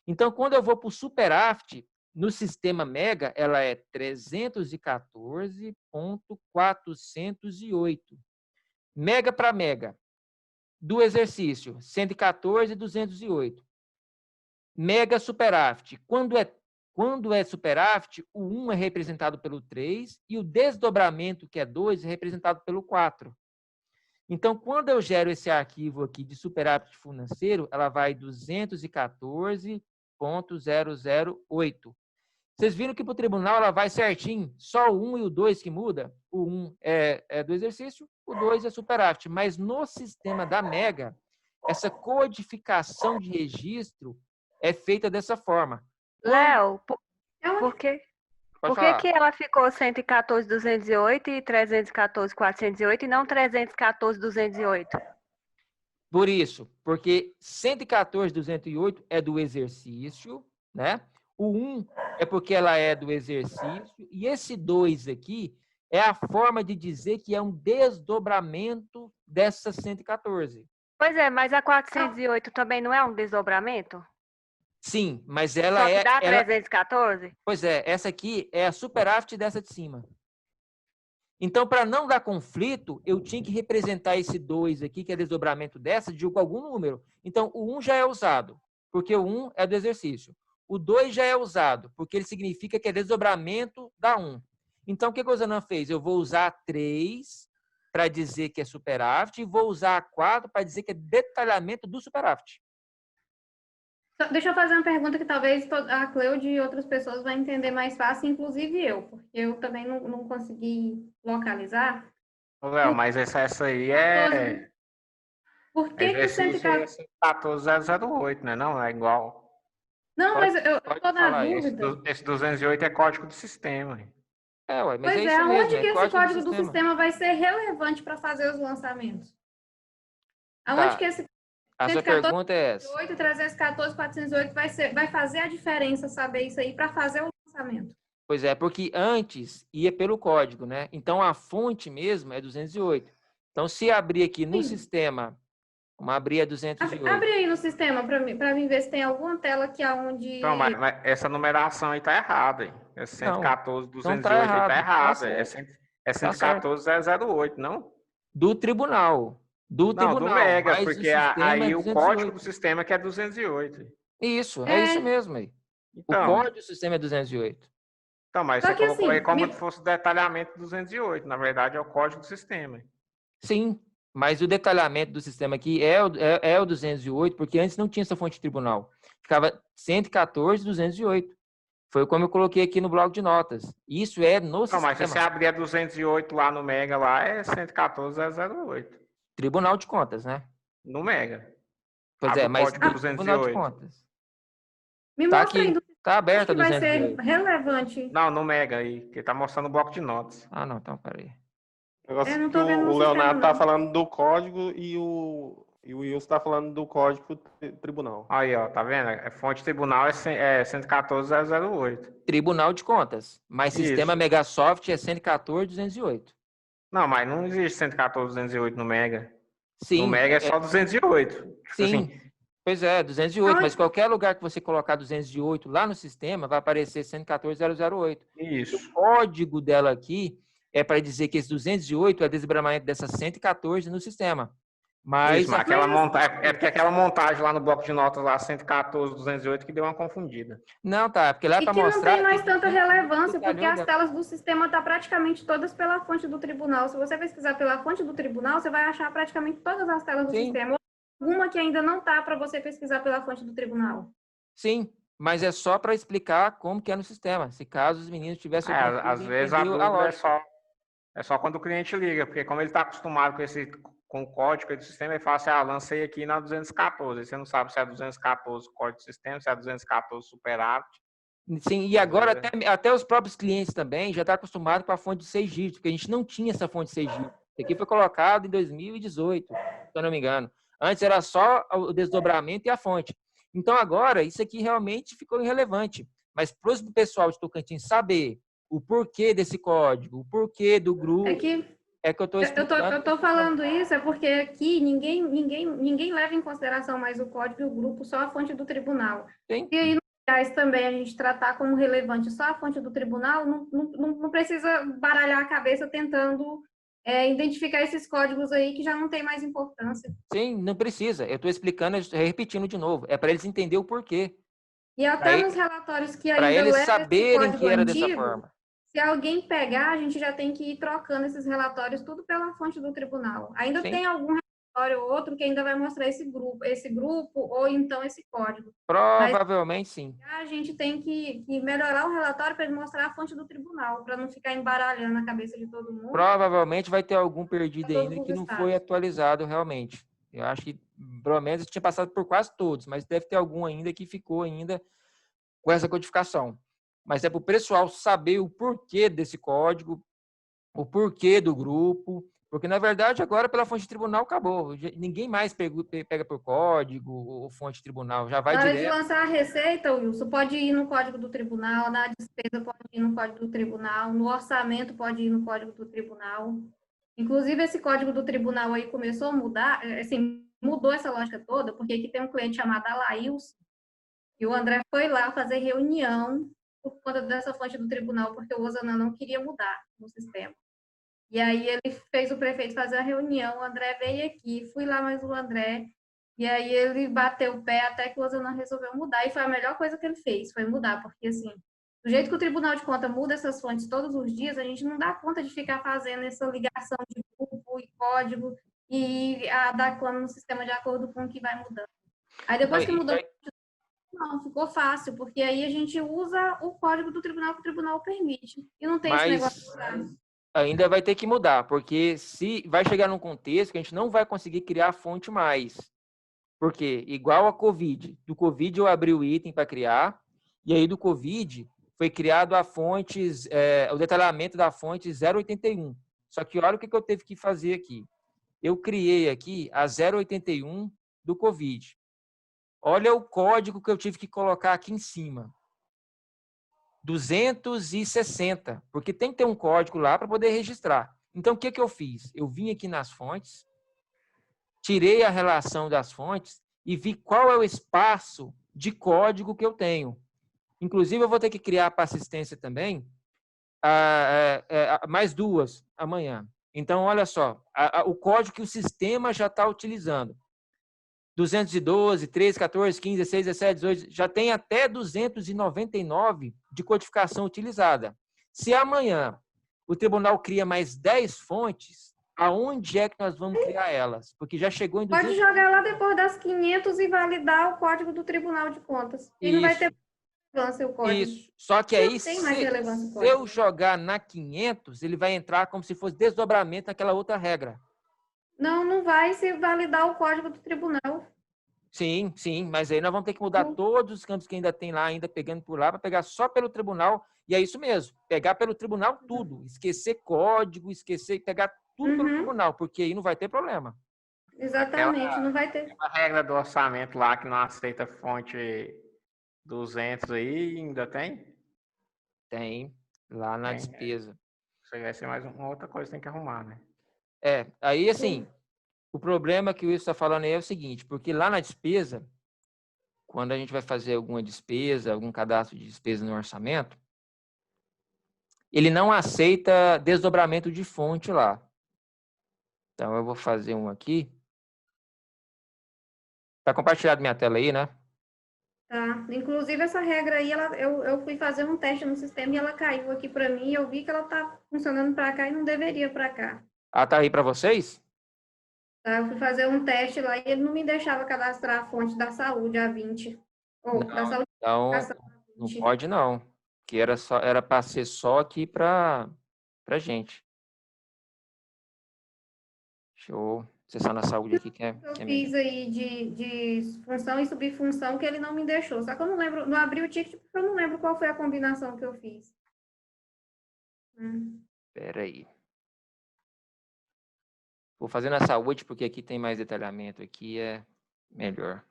Então, quando eu vou para o superaft, no sistema Mega, ela é 314.408. Mega para Mega. Do exercício, 114 e 208. Mega superaft. Quando é superaft, o 1 é representado pelo 3 e o desdobramento, que é 2, é representado pelo 4. Então, quando eu gero esse arquivo aqui de superaft financeiro, ela vai 214.008. Vocês viram que para o tribunal ela vai certinho, só o 1 e o 2 que muda. O 1 é do exercício, o 2 é superaft. Mas no sistema da Mega, essa codificação de registro é feita dessa forma. Léo, por que ela ficou 114.208 e 314.408 e não 314.208? Por isso, porque 114.208 é do exercício, né? O 1 é porque ela é do exercício, e esse 2 aqui é a forma de dizer que é um desdobramento dessa 114. Pois é, mas a 408 também não é um desdobramento? Sim, mas ela Só que dá 314? Pois é, essa aqui é a superaft dessa de cima. Então, para não dar conflito, eu tinha que representar esse 2 aqui, que é desdobramento dessa, de algum número. Então, o 1 já é usado, porque o 1 é do exercício. O 2 já é usado, porque ele significa que é desdobramento da 1. Então, o que o Ozanam fez? Eu vou usar 3 para dizer que é superaft e vou usar 4 para dizer que é detalhamento do superaft. Deixa eu fazer uma pergunta que talvez a Cleude e outras pessoas vão entender mais fácil, inclusive eu, porque eu também não consegui localizar. Léo, mas essa aí é... Por que que 114.008, né? Não é igual. Não, mas eu estou na dúvida. Esse 208 é código do sistema. Mas pois é isso aonde mesmo, que esse código do sistema vai ser relevante para fazer os lançamentos? Aonde que esse a sua pergunta é essa. 314.408 vai fazer a diferença saber isso aí para fazer o lançamento? Pois é, porque antes ia pelo código, né? Então, a fonte mesmo é 208. Então, se abrir aqui no sistema, vamos abrir a 208. Abre aí no sistema para mim ver se tem alguma tela aqui onde... Não, mas essa numeração aí tá errada, hein? É 114.208 tá aí tá errado. Tá é 114.008, não? Do tribunal. Do Mega, porque aí o código do sistema que é 208. Isso, é isso mesmo aí. Então, o código do sistema é 208. Então, mas você colocou aí como se fosse detalhamento 208. Na verdade, é o código do sistema. Sim, mas o detalhamento do sistema aqui é o 208, porque antes não tinha essa fonte de tribunal. Ficava 114.208. Foi como eu coloquei aqui no bloco de notas. Isso é no sistema. Não, mas se você abrir a 208 lá no Mega, lá é 114.008. Tribunal de Contas, né? No Mega. Pois abre mas Tribunal de Contas. Me mostra aí. Tá aberto a 208. Vai ser 208. relevante. Não, no Mega aí, que tá mostrando o bloco de notas. Ah, não, então peraí. O negócio que o Leonardo tá falando do código e o Wilson tá falando do código tribunal. Aí, ó, tá vendo? A fonte tribunal é 114.008. Tribunal de Contas. Mas sistema Megasoft é 114.208. Não, mas não existe 114.208 no Mega. Sim. No Mega é só 208. Sim. Assim. Pois é, 208. Mas qualquer lugar que você colocar 208 lá no sistema, vai aparecer 114.008. Isso. O código dela aqui é para dizer que esse 208 é desdobramento dessa 114 no sistema. Mas isso, mas porque aquela montagem lá no bloco de notas lá, 114.208, que deu uma confundida. Não, tá, porque lá é para mostrar... não tem mais tanta relevância, porque as telas do sistema estão praticamente todas pela fonte do tribunal. Se você pesquisar pela fonte do tribunal, você vai achar praticamente todas as telas do sistema. Alguma que ainda não tá para você pesquisar pela fonte do tribunal. Sim, mas é só para explicar como que é no sistema. Se caso os meninos tivessem... às vezes a dúvida é só quando o cliente liga, porque como ele está acostumado com esse com o código do sistema e fala assim, lancei aqui na 214. Aí você não sabe se é 214 código do sistema, se é 214 superávit. Sim, e agora até os próprios clientes também já estão acostumados com a fonte de 6 dígitos, porque a gente não tinha essa fonte de 6 dígitos. Isso aqui foi colocado em 2018, se eu não me engano. Antes era só o desdobramento e a fonte. Então agora isso aqui realmente ficou irrelevante. Mas para o pessoal de Tocantins saber o porquê desse código, o porquê do grupo, é que eu estou explicando. Eu estou falando isso é porque aqui ninguém leva em consideração mais o código e o grupo, só a fonte do tribunal. Sim. E aí, no Goiás, também a gente tratar como relevante só a fonte do tribunal, não precisa baralhar a cabeça tentando identificar esses códigos aí que já não tem mais importância. Sim, não precisa. Eu estou explicando, repetindo de novo. É para eles entenderem o porquê. E até nos relatórios que ainda para eles levam saberem esse que era antigo, dessa forma. se alguém pegar, a gente já tem que ir trocando esses relatórios tudo pela fonte do tribunal. Ainda Sim. tem algum relatório ou outro que ainda vai mostrar esse grupo ou então esse código. Provavelmente sim. A gente tem que melhorar o relatório para ele mostrar a fonte do tribunal, para não ficar embaralhando a cabeça de todo mundo. Provavelmente vai ter algum perdido ainda que não foi atualizado realmente. Eu acho que, pelo menos, tinha passado por quase todos, mas deve ter algum ainda que ficou ainda com essa codificação. Mas é para o pessoal saber o porquê desse código, o porquê do grupo, porque, na verdade, agora, pela fonte de tribunal, acabou. Ninguém mais pega por código ou fonte de tribunal, já vai direto. Na hora direto. de lançar a receita, Wilson, pode ir no código do tribunal, na despesa pode ir no código do tribunal, no orçamento pode ir no código do tribunal. Inclusive, esse código do tribunal aí começou a mudar, assim, mudou essa lógica toda, porque aqui tem um cliente chamado Alails, e o André foi lá fazer reunião por conta dessa fonte do tribunal, porque o Osana não queria mudar no sistema. E aí ele fez o prefeito fazer a reunião, o André veio aqui, fui lá mais o André, e aí ele bateu o pé até que o Osana resolveu mudar, e foi a melhor coisa que ele fez, foi mudar, porque assim, do jeito que o Tribunal de Contas muda essas fontes todos os dias, a gente não dá conta de ficar fazendo essa ligação de grupo e código e adequando no sistema de acordo com o que vai mudando. Aí depois que mudou, não, ficou fácil, porque aí a gente usa o código do tribunal que o tribunal permite. E não tem esse negócio. Ainda vai ter que mudar, porque se vai chegar num contexto que a gente não vai conseguir criar a fonte mais. Porque, igual a Covid, do Covid eu abri o item para criar, e aí do Covid foi criado a fontes, o detalhamento da fonte 081. Só que olha o que eu teve que fazer aqui. Eu criei aqui a 081 do Covid. Olha o código que eu tive que colocar aqui em cima. 260, porque tem que ter um código lá para poder registrar. Então, o que eu fiz? Eu vim aqui nas fontes, tirei a relação das fontes e vi qual é o espaço de código que eu tenho. Inclusive, eu vou ter que criar para assistência também mais 2 amanhã. Então, olha só, o código que o sistema já está utilizando. 212, 13, 14, 15, 16, 17, 18, já tem até 299 de codificação utilizada. Se amanhã o tribunal cria mais 10 fontes, aonde é que nós vamos criar elas? Porque já chegou em 200... Pode jogar lá depois das 500 e validar o código do Tribunal de Contas. E não vai ter relevância o código. Isso. Só que aí, se eu jogar na 500, ele vai entrar como se fosse desdobramento naquela outra regra. Não vai se validar o código do tribunal. Sim, mas aí nós vamos ter que mudar todos os campos que ainda tem lá, ainda pegando por lá, para pegar só pelo tribunal. E é isso mesmo, pegar pelo tribunal tudo. Esquecer código, pegar tudo pelo tribunal, porque aí não vai ter problema. Exatamente, não vai ter. A regra do orçamento lá que não aceita fonte 200 aí, ainda tem? Tem, lá na despesa. Isso aí vai ser mais uma outra coisa que tem que arrumar, né? Aí assim, o problema que o Wilson está falando aí é o seguinte, porque lá na despesa, quando a gente vai fazer alguma despesa, algum cadastro de despesa no orçamento, ele não aceita desdobramento de fonte lá. Então, eu vou fazer um aqui. Está compartilhado minha tela aí, né? Tá. Inclusive, essa regra aí, eu fui fazer um teste no sistema e ela caiu aqui para mim e eu vi que ela está funcionando para cá e não deveria para cá. Tá aí para vocês? Tá, eu fui fazer um teste lá e ele não me deixava cadastrar a fonte da saúde a 20. Da saúde, então, não pode não. Que era para ser só aqui para gente. Show. acessar na saúde aqui, que é Eu melhor. fiz aí de função e subfunção que ele não me deixou. Só que eu não lembro, não abri o ticket porque eu não lembro qual foi a combinação que eu fiz. Espera aí. Vou fazer na saúde, porque aqui tem mais detalhamento, aqui é melhor.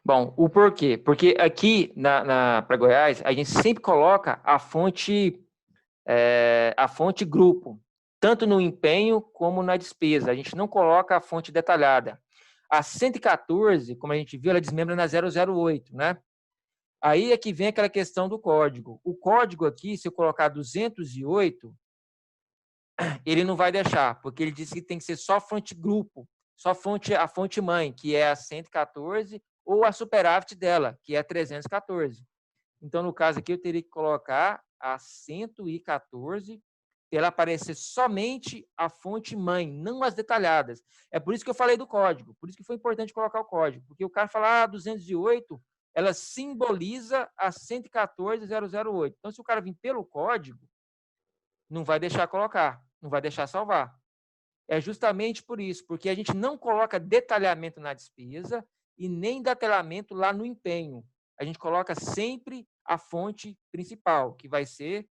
Bom, o porquê? Porque aqui para Goiás, a gente sempre coloca a fonte grupo, tanto no empenho como na despesa. A gente não coloca a fonte detalhada. A 114, como a gente viu, ela desmembra na 008, né? Aí é que vem aquela questão do código. O código aqui, se eu colocar 208, ele não vai deixar, porque ele disse que tem que ser só fonte grupo, só a fonte mãe, que é a 114, ou a superávit dela, que é a 314. Então, no caso aqui, eu teria que colocar a 114, para ela aparecer somente a fonte mãe, não as detalhadas. É por isso que eu falei do código, por isso que foi importante colocar o código, porque o cara fala, 208, ela simboliza a 114.008. Então, se o cara vir pelo código, não vai deixar colocar, não vai deixar salvar. É justamente por isso, porque a gente não coloca detalhamento na despesa e nem detalhamento lá no empenho. A gente coloca sempre a fonte principal, que vai ser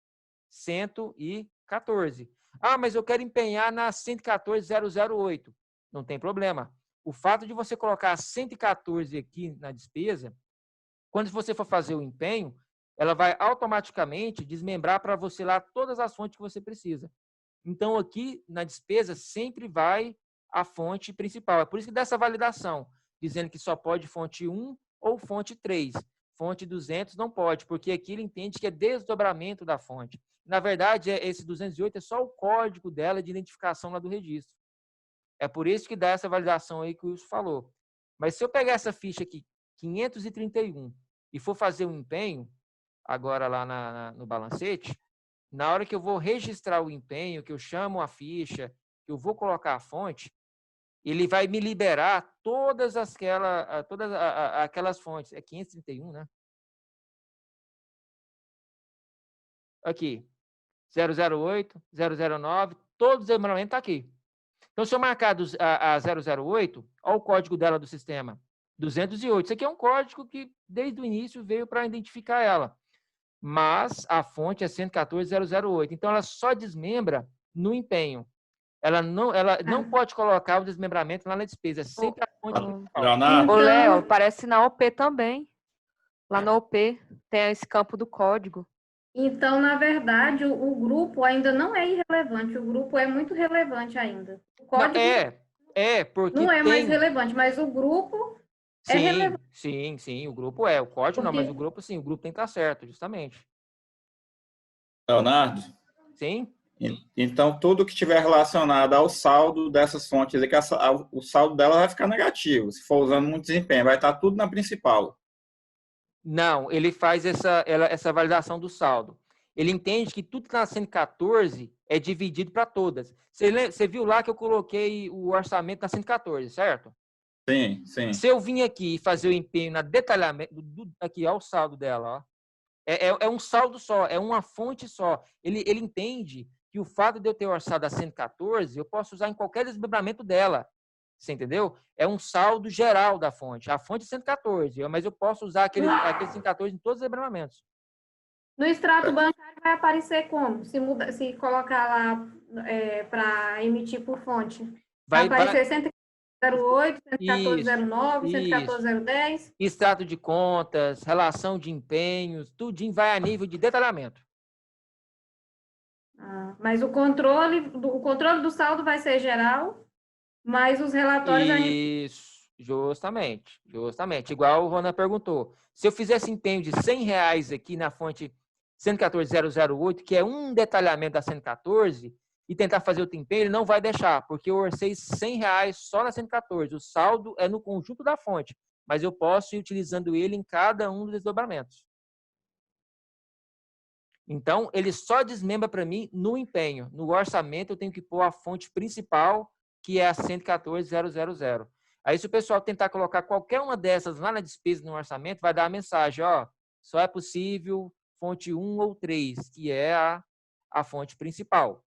114. Mas eu quero empenhar na 114.008. Não tem problema. O fato de você colocar a 114 aqui na despesa, quando você for fazer o empenho, ela vai automaticamente desmembrar para você lá todas as fontes que você precisa. Então, aqui na despesa sempre vai a fonte principal. É por isso que dá essa validação, dizendo que só pode fonte 1 ou fonte 3. Fonte 200 não pode, porque aqui ele entende que é desdobramento da fonte. Na verdade, esse 208 é só o código dela de identificação lá do registro. É por isso que dá essa validação aí que o Wilson falou. Mas se eu pegar essa ficha aqui, 531, e for fazer um empenho, agora lá no balancete, na hora que eu vou registrar o empenho, que eu chamo a ficha, que eu vou colocar a fonte, ele vai me liberar todas aquelas fontes. É 531, né? Aqui. 008, 009, todos os desdobramentos estão aqui. Então, se eu marcar a 008, olha o código dela do sistema. 208. Isso aqui é um código que, desde o início, veio para identificar ela. Mas a fonte é 114.008. Então, ela só desmembra no empenho. Ela não pode colocar o desmembramento lá na despesa. É sempre a fonte principal. Leonardo? Ô, Léo, parece na OP também. Lá na OP tem esse campo do código. Então, na verdade, o grupo ainda não é irrelevante. O grupo é muito relevante ainda. O código porque não é mais relevante, mas o grupo é relevante. Sim, o grupo é. O código não, mas o grupo sim, o grupo tem que estar certo, justamente. Leonardo? Sim. Então, tudo que tiver relacionado ao saldo dessas fontes, o saldo dela vai ficar negativo. Se for usando muito desempenho, vai estar tudo na principal. Não, ele faz essa validação do saldo. Ele entende que tudo que está na 114 é dividido para todas. Você viu lá que eu coloquei o orçamento na 114, certo? Sim, sim. Se eu vim aqui e fazer o empenho na detalhamento, aqui, ó, o saldo dela, ó. É um saldo só, é uma fonte só. Ele entende que o fato de eu ter orçado a 114, eu posso usar em qualquer desmembramento dela. Você entendeu? É um saldo geral da fonte. A fonte é 114, mas eu posso usar aquele 114 em todos os desmembramentos. No extrato bancário vai aparecer como? Se colocar lá para emitir por fonte. Vai aparecer 108, 11409, 11410. Extrato de contas, relação de empenhos, tudinho vai a nível de detalhamento. Mas o controle do saldo vai ser geral, mas os relatórios... Justamente. Igual o Ronan perguntou. Se eu fizesse empenho de R$100 aqui na fonte 114.008, que é um detalhamento da 114, e tentar fazer outro empenho, ele não vai deixar, porque eu orcei R$100 só na 114. O saldo é no conjunto da fonte, mas eu posso ir utilizando ele em cada um dos desdobramentos. Então, ele só desmembra para mim no empenho. No orçamento, eu tenho que pôr a fonte principal, que é a 114.000. Aí, se o pessoal tentar colocar qualquer uma dessas lá na despesa no orçamento, vai dar a mensagem, ó, só é possível fonte 1 ou 3, que é a fonte principal.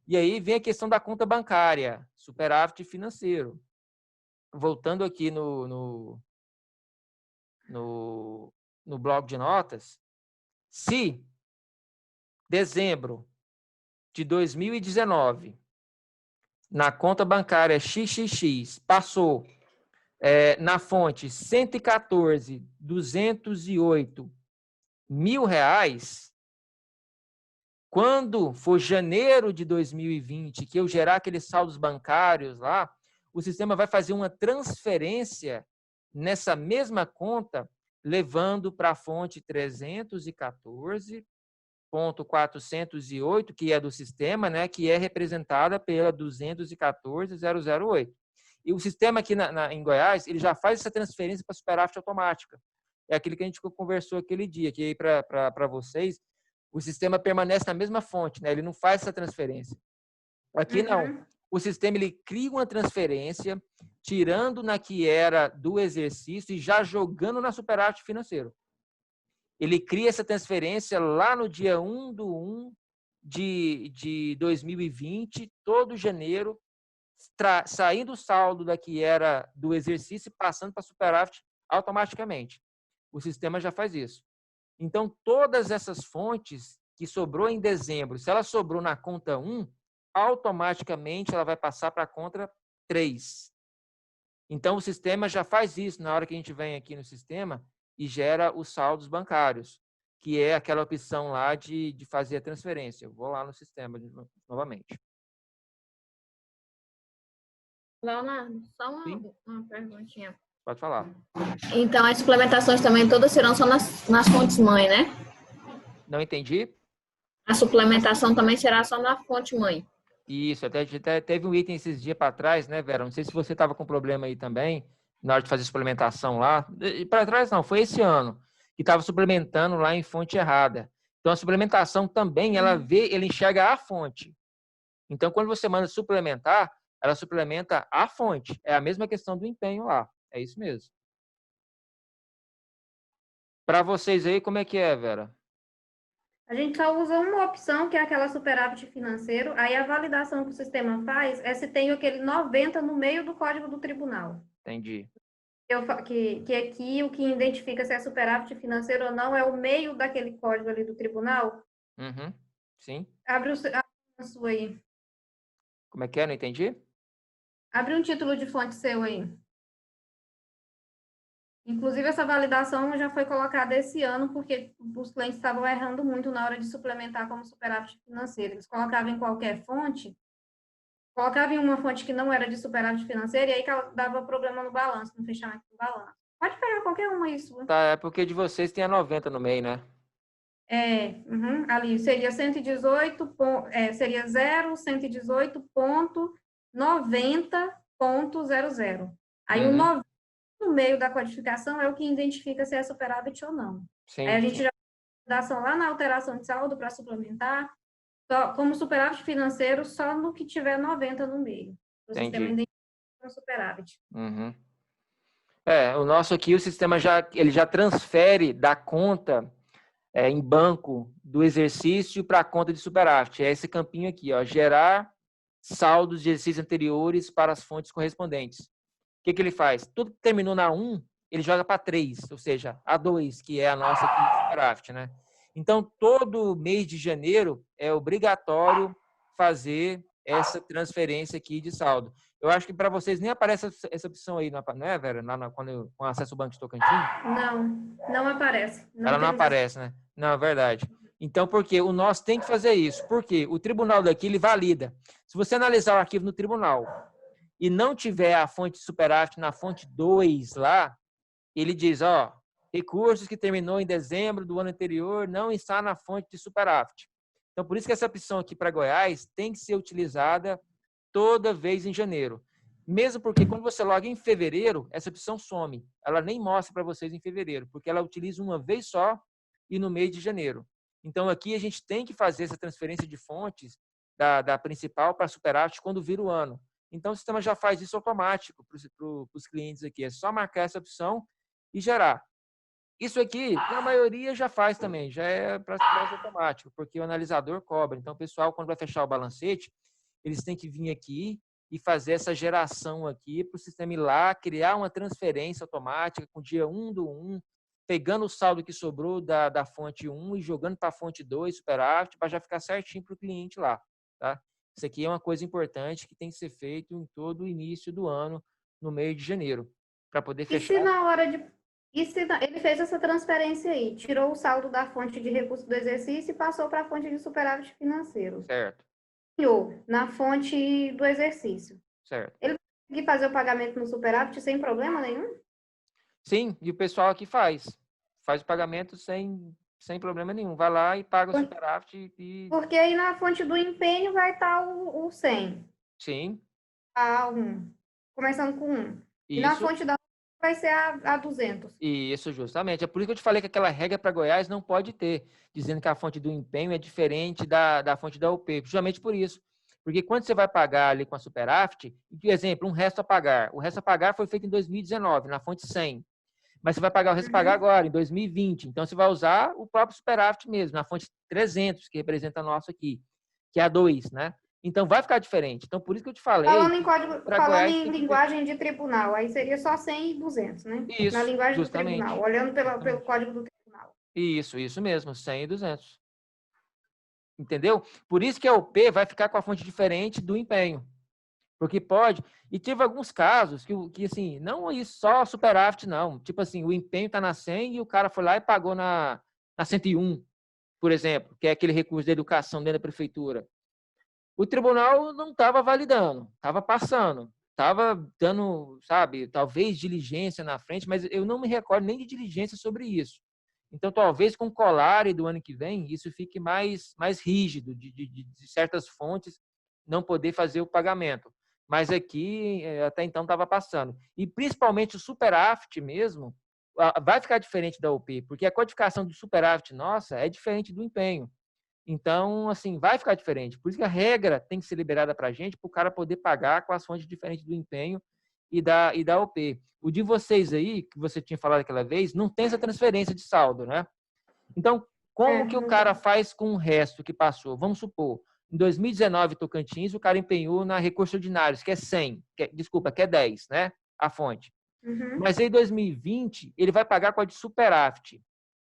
E aí vem a questão da conta bancária, superávit financeiro. Voltando aqui no bloco de notas, se dezembro de 2019, na conta bancária XXX, passou na fonte R$114.208.000, quando for janeiro de 2020, que eu gerar aqueles saldos bancários lá, o sistema vai fazer uma transferência nessa mesma conta, levando para a fonte 314.408, que é do sistema, né, que é representada pela 214.008. E o sistema aqui em Goiás, ele já faz essa transferência para superávit automática. É aquilo que a gente conversou aquele dia, que aí para vocês, o sistema permanece na mesma fonte, né? Ele não faz essa transferência. Aqui não. O sistema ele cria uma transferência, tirando na que era do exercício e já jogando na superávit financeiro. Ele cria essa transferência lá no dia 1/1 de 2020, todo janeiro, saindo o saldo da que era do exercício e passando para superávit automaticamente. O sistema já faz isso. Então, todas essas fontes que sobrou em dezembro, se ela sobrou na conta 1, automaticamente ela vai passar para a conta 3. Então, o sistema já faz isso na hora que a gente vem aqui no sistema e gera os saldos bancários, que é aquela opção lá de fazer a transferência. Eu vou lá no sistema novamente. Leonardo, só uma perguntinha. Pode falar. Então, as suplementações também todas serão só nas fontes mãe, né? Não entendi? A suplementação também será só na fonte mãe. Isso, até teve um item esses dias para trás, né, Vera? Não sei se você estava com problema aí também, na hora de fazer suplementação lá. Para trás não, foi esse ano, que estava suplementando lá em fonte errada. Então, a suplementação também, ela enxerga a fonte. Então, quando você manda suplementar, ela suplementa a fonte. É a mesma questão do empenho lá. É isso mesmo. Para vocês aí, como é que é, Vera? A gente só usa uma opção, que é aquela superávit financeiro. Aí a validação que o sistema faz é se tem aquele 90 no meio do código do tribunal. Entendi. Que aqui o que identifica se é superávit financeiro ou não é o meio daquele código ali do tribunal. Uhum. Sim. Abre a sua aí. Como é que é? Não entendi? Abre um título de fonte seu aí. Inclusive, essa validação já foi colocada esse ano, porque os clientes estavam errando muito na hora de suplementar como superávit financeiro. Eles colocavam em qualquer fonte, colocavam em uma fonte que não era de superávit financeiro, e aí dava problema no balanço, no fechamento do balanço. Pode pegar qualquer uma isso. Tá, é porque de vocês tem a 90 no meio, né? Ali seria 118, seria 118.90.00. Aí o 90 no meio da codificação é o que identifica se é superávit ou não. Sim, aí a gente já dá lá na alteração de saldo para suplementar, como superávit financeiro, só no que tiver 90 no meio. O sistema identifica o superávit. Uhum. O nosso aqui, o sistema ele já transfere da conta em banco do exercício para a conta de superávit. É esse campinho aqui, ó, gerar saldos de exercícios anteriores para as fontes correspondentes. O que ele faz? Tudo que terminou na 1, ele joga para 3, ou seja, a 2, que é a nossa aqui de superávit, né? Então, todo mês de janeiro é obrigatório fazer essa transferência aqui de saldo. Eu acho que para vocês nem aparece essa opção aí, não é, Vera? Quando com acesso ao Banco de Tocantins? Não aparece. Ela não aparece, né? Não, é verdade. Então, por quê? O nosso tem que fazer isso. Por quê? O tribunal daqui, ele valida. Se você analisar o arquivo no tribunal e não tiver a fonte de superávit na fonte 2 lá, ele diz, ó, recursos que terminou em dezembro do ano anterior não está na fonte de superávit. Então, por isso que essa opção aqui para Goiás tem que ser utilizada toda vez em janeiro. Mesmo porque quando você loga em fevereiro, essa opção some. Ela nem mostra para vocês em fevereiro, porque ela utiliza uma vez só e no mês de janeiro. Então, aqui a gente tem que fazer essa transferência de fontes da principal para superávit quando vira o ano. Então, o sistema já faz isso automático para os clientes aqui. É só marcar essa opção e gerar. Isso aqui, na maioria, já faz também. Já é praticamente automático, porque o analisador cobra. Então, o pessoal, quando vai fechar o balancete, eles têm que vir aqui e fazer essa geração aqui para o sistema ir lá, criar uma transferência automática com o dia 1/1, pegando o saldo que sobrou da fonte 1 e jogando para a fonte 2, superávit, para já ficar certinho para o cliente lá. Tá? Isso aqui é uma coisa importante que tem que ser feito em todo o início do ano, no mês de janeiro, para poder fechar. E se na hora de... ele fez essa transferência aí, tirou o saldo da fonte de recurso do exercício e passou para a fonte de superávit financeiro. Certo. Na fonte do exercício. Certo. Ele vai conseguir fazer o pagamento no superávit sem problema nenhum? Sim, e o pessoal aqui faz o pagamento sem problema nenhum. Vai lá e paga o superávit e... Porque aí na fonte do empenho vai estar o 100. Sim. Começando com 1. Isso. E na fonte da vai ser a 200. Isso, justamente. É por isso que eu te falei que aquela regra para Goiás não pode ter, dizendo que a fonte do empenho é diferente da fonte da UP. Justamente por isso. Porque quando você vai pagar ali com a superávit, por exemplo, um resto a pagar. O resto a pagar foi feito em 2019, na fonte 100. Mas você vai pagar o resto a pagar agora, em 2020. Então, você vai usar o próprio superávit mesmo, na fonte 300, que representa a nossa aqui, que é a 2, né? Então, vai ficar diferente. Então, por isso que eu te falei... Falando em linguagem de tribunal, aí seria só 100 e 200, né? Isso, na linguagem justamente. do tribunal, olhando pelo código do tribunal. Isso mesmo, 100 e 200. Entendeu? Por isso que a UP vai ficar com a fonte diferente do empenho. Porque pode... E teve alguns casos que assim, não isso, só superávit, não. Tipo assim, o empenho está na 100 e o cara foi lá e pagou na 101, por exemplo, que é aquele recurso de educação dentro da prefeitura. O tribunal não estava validando, estava passando, estava dando, sabe, talvez diligência na frente, mas eu não me recordo nem de diligência sobre isso. Então, talvez com o Colare do ano que vem, isso fique mais rígido, de certas fontes não poder fazer o pagamento. Mas aqui, até então, estava passando. E, principalmente, o superávit mesmo vai ficar diferente da UP, porque a codificação do superávit nossa é diferente do empenho. Então, assim, vai ficar diferente. Por isso que a regra tem que ser liberada para a gente, para o cara poder pagar com as fontes diferentes do empenho e da UP. O de vocês aí, que você tinha falado aquela vez, não tem essa transferência de saldo, né? Então, como que o cara faz com o resto que passou? Vamos supor, em 2019, Tocantins, o cara empenhou na recursos ordinários, que é 100, que é 10, né? A fonte. Mas aí, em 2020, ele vai pagar com a de superávit.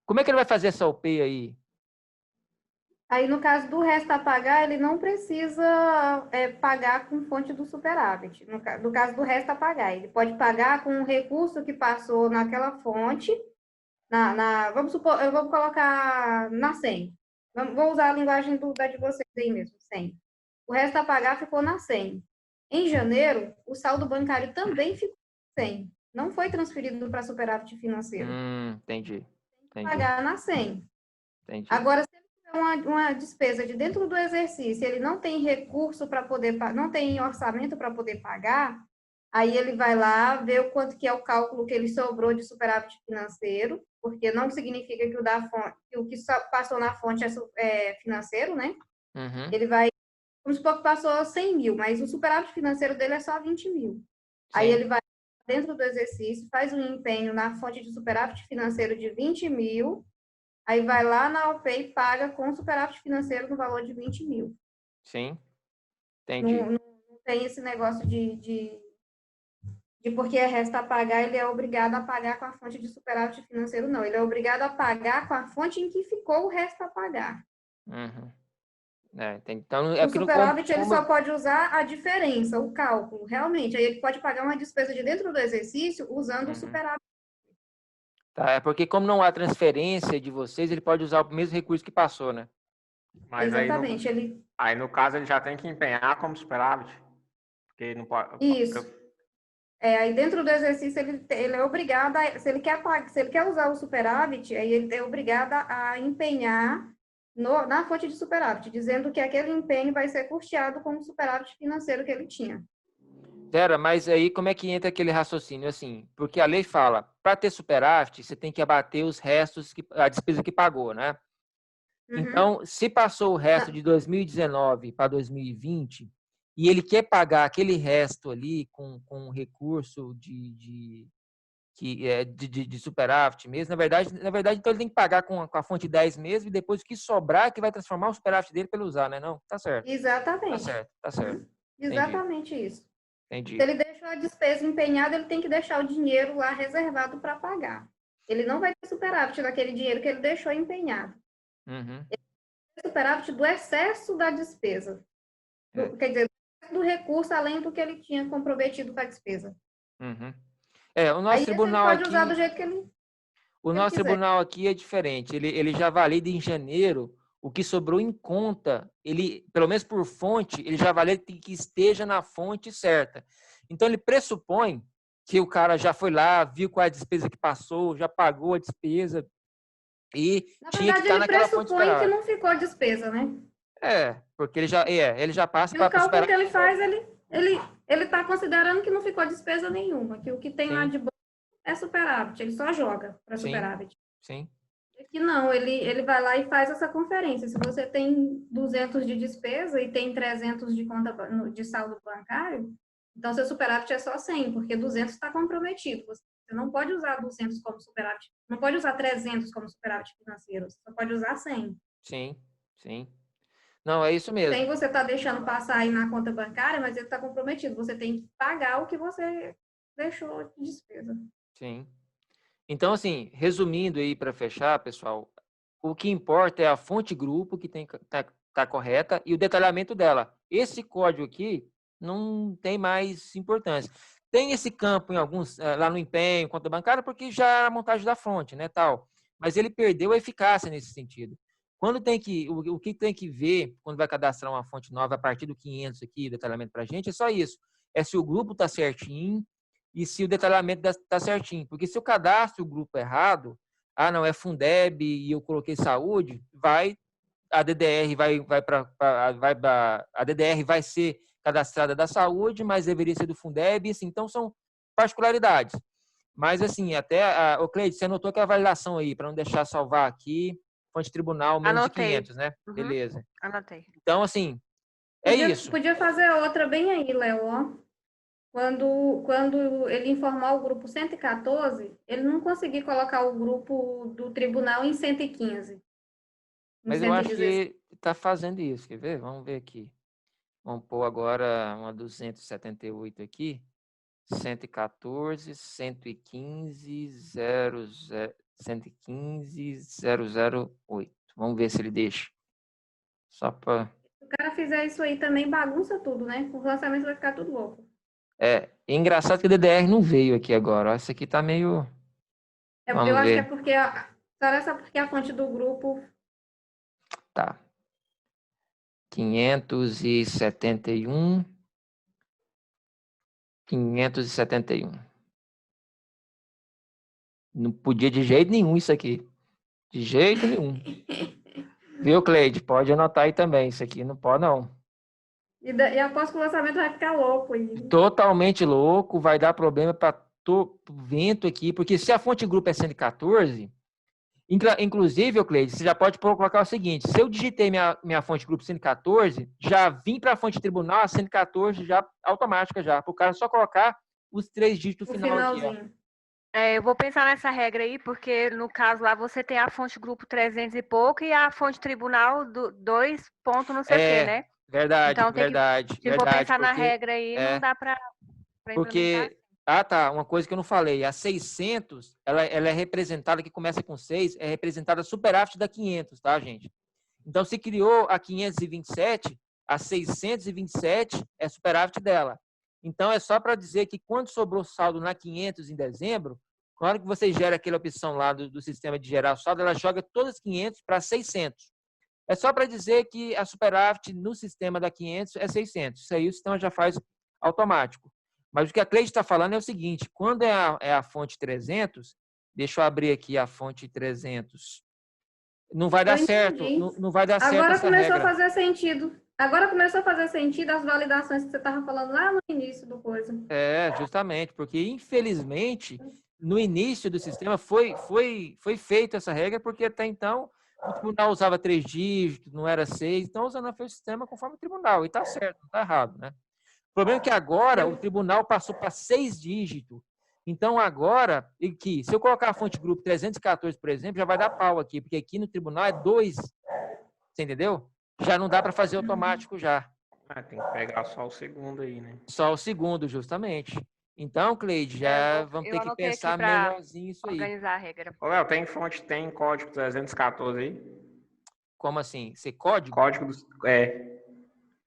Como é que ele vai fazer essa UP aí? Aí, no caso do resto a pagar, ele não precisa pagar com fonte do superávit. No caso do resto a pagar, ele pode pagar com o recurso que passou naquela fonte, vamos supor, eu vou colocar na 100. Vou usar a linguagem da de vocês aí mesmo, 100. O resto a pagar ficou na 100. Em janeiro, o saldo bancário também ficou na 100. Não foi transferido para superávit financeiro. Entendi. Pagar na 100. Entendi. Agora, se ele tiver uma despesa de dentro do exercício, ele não tem recurso para poder, não tem orçamento para poder pagar, aí ele vai lá ver o quanto que é o cálculo que ele sobrou de superávit financeiro, porque não significa que o que passou na fonte é financeiro, né? Ele vai, vamos supor que passou 100 mil, mas o superávit financeiro dele é só 20 mil. Sim. Aí ele vai dentro do exercício, faz um empenho na fonte de superávit financeiro de 20 mil, aí vai lá na UP e paga com superávit financeiro no valor de 20 mil. Sim, entendi. Não tem esse negócio de porque resta a pagar, ele é obrigado a pagar com a fonte de superávit financeiro, não. Ele é obrigado a pagar com a fonte em que ficou o resto a pagar. Então, o superávit, ele só pode usar a diferença, o cálculo, realmente. Aí ele pode pagar uma despesa de dentro do exercício usando o superávit. Tá, é porque como não há transferência de vocês, ele pode usar o mesmo recurso que passou, né? Mas exatamente. aí no caso, ele já tem que empenhar como superávit? Porque não pode. Isso. Aí dentro do exercício ele é obrigado, se ele quer usar o superávit, aí ele é obrigado a empenhar na fonte de superávit, dizendo que aquele empenho vai ser custeado com o superávit financeiro que ele tinha. Vera, mas aí como é que entra aquele raciocínio assim? Porque a lei fala, para ter superávit, você tem que abater os restos, a despesa que pagou, né? Uhum. Então, se passou o resto de 2019 para 2020 e ele quer pagar aquele resto ali com recurso de superávit mesmo, na verdade, então ele tem que pagar com a fonte 10 mesmo e depois o que sobrar que vai transformar o superávit dele para ele usar, né? Não, tá certo. Exatamente. Tá certo. Exatamente isso. Entendi. Se ele deixou a despesa empenhada, ele tem que deixar o dinheiro lá reservado para pagar. Ele não vai ter superávit daquele dinheiro que ele deixou empenhado. Uhum. Ele vai ter superávit do excesso da despesa. Quer dizer, do recurso além do que ele tinha comprometido com a despesa. Uhum. O nosso Aí tribunal ele pode aqui, usar do jeito que ele o nosso quiser. tribunal aqui é diferente. Ele já valida em janeiro o que sobrou em conta. Ele, pelo menos por fonte, ele já valida que esteja na fonte certa. Então ele pressupõe que o cara já foi lá, viu qual é a despesa que passou, já pagou a despesa e Na tinha que verdade, estar ele naquela fonte pressupõe que esperada. não ficou despesa, né? Porque ele já passa E para o cálculo superar. que ele faz, ele está considerando que não ficou despesa nenhuma, que o que tem lá de bom é superávit, ele só joga para superávit. Sim. Que não, ele vai lá e faz essa conferência. Se você tem 200 de despesa e tem 300 de conta de saldo bancário, então seu superávit é só 100, porque 200 está comprometido. Você não pode usar 200 como superávit, não pode usar 300 como superávit financeiro, você só pode usar 100. Sim. Não, é isso mesmo. 100 você está deixando passar aí na conta bancária, mas ele está comprometido. Você tem que pagar o que você deixou de despesa. Sim. Então, assim, resumindo aí para fechar, pessoal, o que importa é a fonte grupo que tá correta e o detalhamento dela. Esse código aqui não tem mais importância. Tem esse campo em alguns, lá no empenho, conta bancária, porque já é a montagem da fonte, né, tal. Mas ele perdeu a eficácia nesse sentido. Quando o que tem que ver quando vai cadastrar uma fonte nova a partir do 500 aqui, detalhamento para a gente, é só isso. É se o grupo está certinho e se o detalhamento está certinho. Porque se eu cadastro o grupo errado, não é Fundeb e eu coloquei saúde, a DDR a DDR vai ser cadastrada da saúde, mas deveria ser do Fundeb, assim, então são particularidades. Mas assim, até o Cleide, você anotou aquela validação aí para não deixar salvar aqui, fonte tribunal menos Anotei. de 500, né? Uhum. Beleza. Anotei. Então assim, isso. Podia fazer outra bem aí, Léo, ó. Quando ele informar o grupo 114, ele não conseguir colocar o grupo do tribunal em 115. Mas eu acho que está fazendo isso, quer ver? Vamos ver aqui. Vamos pôr agora uma 278 aqui. 114, 115, 008. Vamos ver se ele deixa. Só para... Se o cara fizer isso aí também, bagunça tudo, né? O lançamento vai ficar tudo louco. Engraçado que o DDR não veio aqui agora. Essa aqui tá meio... Vamos eu acho ver. que é porque só porque a fonte do grupo... Tá. 571. Não podia de jeito nenhum isso aqui. De jeito nenhum. Viu, Cleide? Pode anotar aí também. Isso aqui não pode, não. E após que o lançamento vai ficar louco. Totalmente louco. Vai dar problema para o vento aqui. Porque se a fonte grupo é 114... Inclusive, Cleide, você já pode colocar o seguinte: se eu digitei minha fonte grupo 114, já vim para a fonte tribunal, a 114 já automática já, para o cara só colocar os 3 dígitos final aqui, ó. Eu vou pensar nessa regra aí, porque no caso lá você tem a fonte grupo 300 e pouco e a fonte tribunal do 2 ponto não sei o quê, né? Verdade, então, verdade. Se for pensar na regra aí, não dá para implementar. Tá, uma coisa que eu não falei, a 600, ela é representada, que começa com 6, é representada superávit da 500, tá, gente? Então, se criou a 527, a 627 é superávit dela. Então, é só para dizer que quando sobrou saldo na 500 em dezembro, na hora que você gera aquela opção lá do sistema de gerar saldo, ela joga todas as 500 para 600. É só para dizer que a superávit no sistema da 500 é 600. Isso aí o sistema já faz automático. Mas o que a Cleide está falando é o seguinte, quando é a fonte 300, deixa eu abrir aqui a fonte 300, não vai dar certo, não vai dar certo Agora essa começou regra. a fazer sentido. Agora começou a fazer sentido as validações que você estava falando lá no início do coisa. Justamente, porque infelizmente no início do sistema foi feita essa regra, porque até então o tribunal usava 3 dígitos, não era 6, então usando o sistema conforme o tribunal, e está certo, não está errado, né? O problema é que agora o tribunal passou para 6 dígitos. Então, agora, se eu colocar a fonte grupo 314, por exemplo, já vai dar pau aqui, porque aqui no tribunal é 2. Você entendeu? Já não dá para fazer automático já. Tem que pegar só o segundo aí, né? Só o segundo, justamente. Então, Cleide, já vamos ter que pensar melhorzinho isso aí. Organizar a regra. Ô, Léo, tem código 314 aí? Como assim? Ser código? Código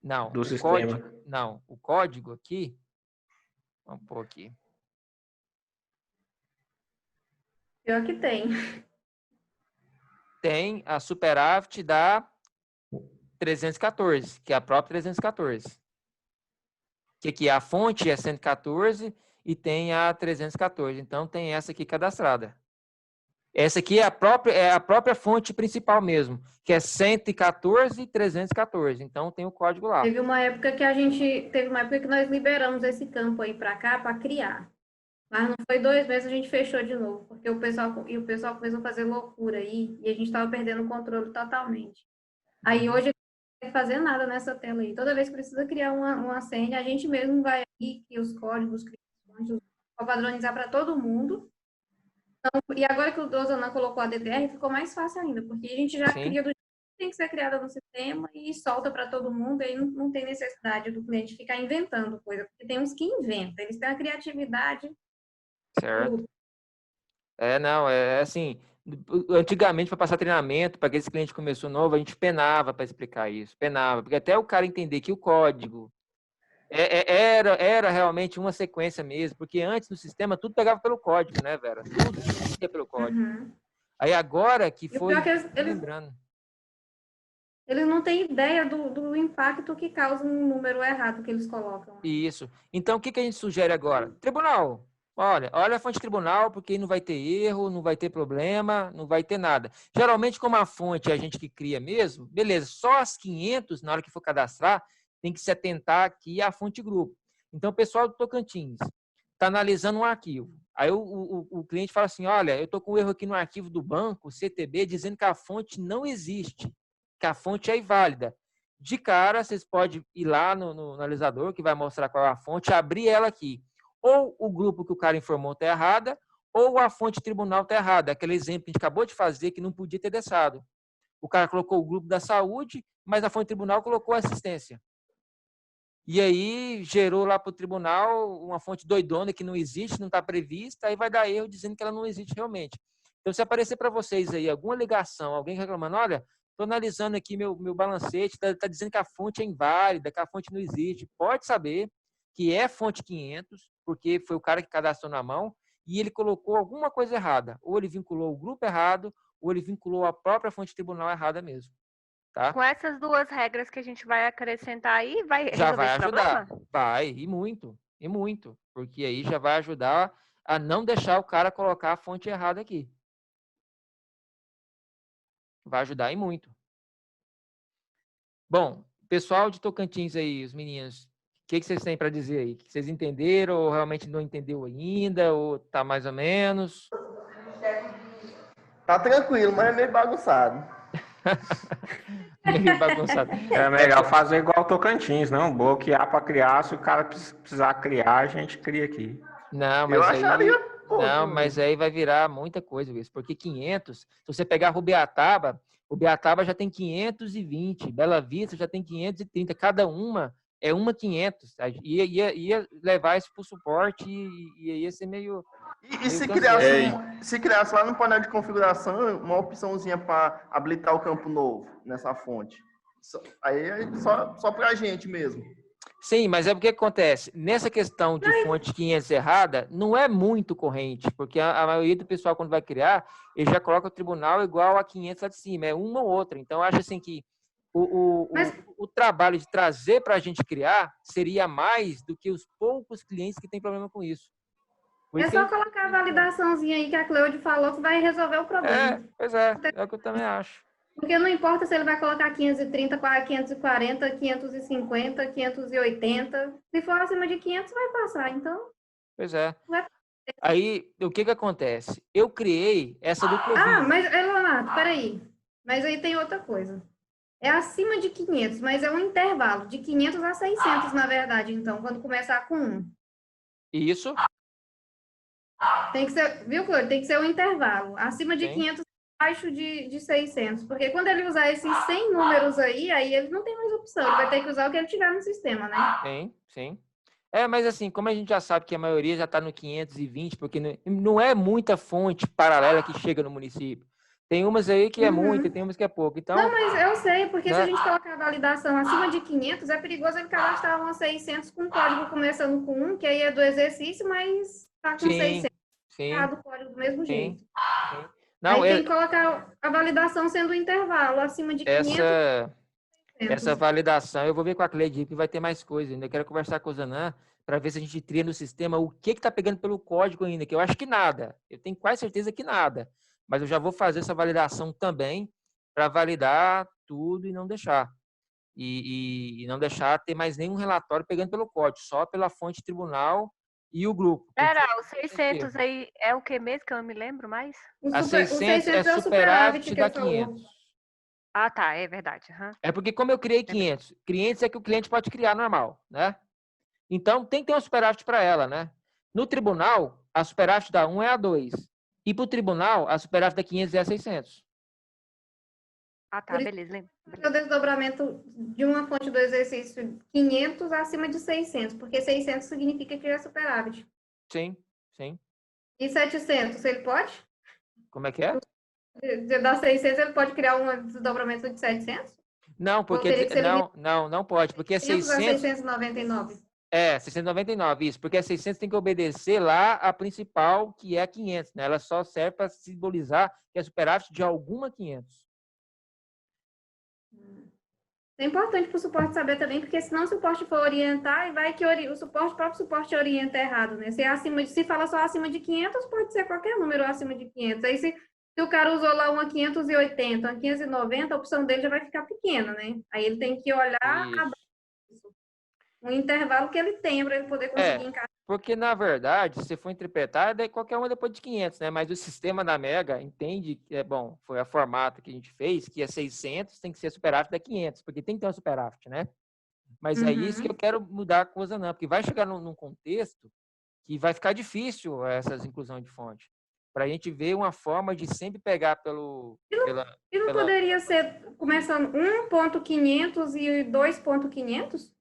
Não, do sistema. Não, o código aqui, vamos pôr aqui. Pior que tem. Tem a superávit da 314, que é a própria 314. Que aqui a fonte é 114 e tem a 314. Então, tem essa aqui cadastrada. Essa aqui é a própria fonte principal mesmo, que é 114 e 314. Então, tem o código lá. Teve uma época que nós liberamos esse campo aí para cá para criar. Mas não foi 2 meses, a gente fechou de novo, porque o pessoal começou a fazer loucura aí e a gente estava perdendo o controle totalmente. Aí hoje não vai fazer nada nessa tela aí. Toda vez que precisa criar uma senha, a gente mesmo vai aí, cria os códigos, para padronizar para todo mundo. Então, e agora que o Dozanan colocou a DTR, ficou mais fácil ainda, porque a gente já cria do jeito que tem que ser criada no sistema e solta para todo mundo, aí não tem necessidade do cliente ficar inventando coisa, porque tem uns que inventam, eles têm a criatividade. Certo. Assim, antigamente, para passar treinamento, para aqueles clientes que começou novo, a gente penava para explicar isso, porque até o cara entender que o código era realmente uma sequência mesmo, porque antes no sistema tudo pegava pelo código, né, Vera? Tudo ia pelo código. Uhum. Aí agora que foi... lembrando. Eles não têm ideia do impacto que causa um número errado que eles colocam. Isso. Então, o que a gente sugere agora? Tribunal, olha a fonte tribunal, porque não vai ter erro, não vai ter problema, não vai ter nada. Geralmente, como a fonte é a gente que cria mesmo, beleza, só as 500, na hora que for cadastrar, tem que se atentar aqui à fonte grupo. Então, o pessoal do Tocantins está analisando um arquivo. Aí o cliente fala assim, olha, eu estou com um erro aqui no arquivo do banco, CTB, dizendo que a fonte não existe, que a fonte é inválida. De cara, vocês podem ir lá no analisador, que vai mostrar qual é a fonte, abrir ela aqui. Ou o grupo que o cara informou está errada, ou a fonte tribunal está errada. Aquele exemplo que a gente acabou de fazer, que não podia ter deixado. O cara colocou o grupo da saúde, mas a fonte tribunal colocou assistência. E aí gerou lá para o tribunal uma fonte doidona que não existe, não está prevista, aí vai dar erro dizendo que ela não existe realmente. Então, se aparecer para vocês aí alguma ligação, alguém reclamando, olha, estou analisando aqui meu balancete, está dizendo que a fonte é inválida, que a fonte não existe, pode saber que é fonte 500, porque foi o cara que cadastrou na mão, e ele colocou alguma coisa errada. Ou ele vinculou o grupo errado, ou ele vinculou a própria fonte tribunal errada mesmo. Tá? Com essas 2 regras que a gente vai acrescentar aí, vai já resolver vai esse ajudar. problema? Vai, e muito. Porque aí já vai ajudar a não deixar o cara colocar a fonte errada aqui. Vai ajudar e muito. Bom, pessoal de Tocantins aí, os meninos, o que vocês têm para dizer aí? Que vocês entenderam ou realmente não entendeu ainda? Ou tá mais ou menos? Tá tranquilo, mas é meio bagunçado. Meio bagunçado. É melhor fazer igual o Tocantins, não? Bloquear para criar, se o cara precisar criar, a gente cria aqui. Não, mas aí vai virar muita coisa, porque 500, se você pegar Rubiataba já tem 520, Bela Vista já tem 530, cada uma é uma 500. Ia levar isso para o suporte e ia ser meio... E se criasse lá no painel de configuração uma opçãozinha para habilitar o campo novo nessa fonte? Aí é só para a gente mesmo. Sim, mas é porque acontece. Nessa questão de fonte 500 errada, não é muito corrente, porque a maioria do pessoal, quando vai criar, ele já coloca o tribunal igual a 500 lá de cima, é uma ou outra. Então, acho assim que o trabalho de trazer para a gente criar seria mais do que os poucos clientes que têm problema com isso. É só colocar a validaçãozinha aí que a Cleide falou que vai resolver o problema. Pois é o que eu também acho. Porque não importa se ele vai colocar 530, 540, 550, 580. Se for acima de 500, vai passar. Então... Pois é. Aí, o que acontece? Eu criei essa do Covid. Mas, Leonardo, peraí. Mas aí tem outra coisa. É acima de 500, mas é um intervalo de 500 a 600, na verdade, então, quando começar com 1. Isso. Tem que ser, viu, Cláudio? Tem que ser um intervalo. Acima de 500, abaixo de 600. Porque quando ele usar esses 100 números aí ele não tem mais opção. Ele vai ter que usar o que ele tiver no sistema, né? Sim. Mas assim, como a gente já sabe que a maioria já está no 520, porque não é muita fonte paralela que chega no município. Tem umas aí que é muita, tem umas que é pouco. Então, não, mas eu sei, porque se a gente colocar a validação acima de 500, é perigoso ele cadastrar uma 600 com código começando com 1, que aí é do exercício, mas tá com 600. O código do mesmo jeito. Não, aí tem que colocar a validação sendo o intervalo, acima de 500. Essa validação, eu vou ver com a Cleide, que vai ter mais coisa ainda. Eu quero conversar com o Zanan para ver se a gente tria no sistema o que está pegando pelo código ainda, que eu acho que nada. Eu tenho quase certeza que nada. Mas eu já vou fazer essa validação também para validar tudo e não deixar. E não deixar ter mais nenhum relatório pegando pelo código, só pela fonte tribunal e o grupo. Os 600 aí é o que mesmo, que eu não me lembro mais? A 600 é superávit da 500. Ah, tá, é verdade. É porque como eu criei 500, clientes é que o cliente pode criar normal, né? Então, tem que ter um superávit para ela, né? No tribunal, a superávit da 1 é a 2. E para o tribunal, a superávit da 500 é a 600. Ah, tá, beleza. O desdobramento de uma fonte do exercício 500 acima de 600, porque 600 significa que é superávit. Sim. E 700, ele pode? Como é que é? Da 600, ele pode criar um desdobramento de 700? Não, porque não pode, porque 600 a 699. 699, isso, porque a 600 tem que obedecer lá a principal, que é a 500, né? Ela só serve para simbolizar que é superávit de alguma 500. É importante para o suporte saber também, porque senão o suporte for orientar, e vai que o próprio suporte orienta errado, né? Se fala só acima de 500, pode ser qualquer número acima de 500. Aí se o cara usou lá uma 580, uma 590, a opção dele já vai ficar pequena, né? Aí ele tem que olhar um intervalo que ele tem para ele poder conseguir encaixar. Porque, na verdade, se for interpretar, daí qualquer uma depois de 500, né? Mas o sistema da Mega entende que, foi a formata que a gente fez, que é 600, tem que ser superávit da 500, porque tem que ter um superávit, né? Mas é isso que eu quero mudar a coisa, não, porque vai chegar num contexto que vai ficar difícil essas inclusões de fonte. Para a gente ver uma forma de sempre pegar pelo... E não poderia ser começando 1.500 e 2.500?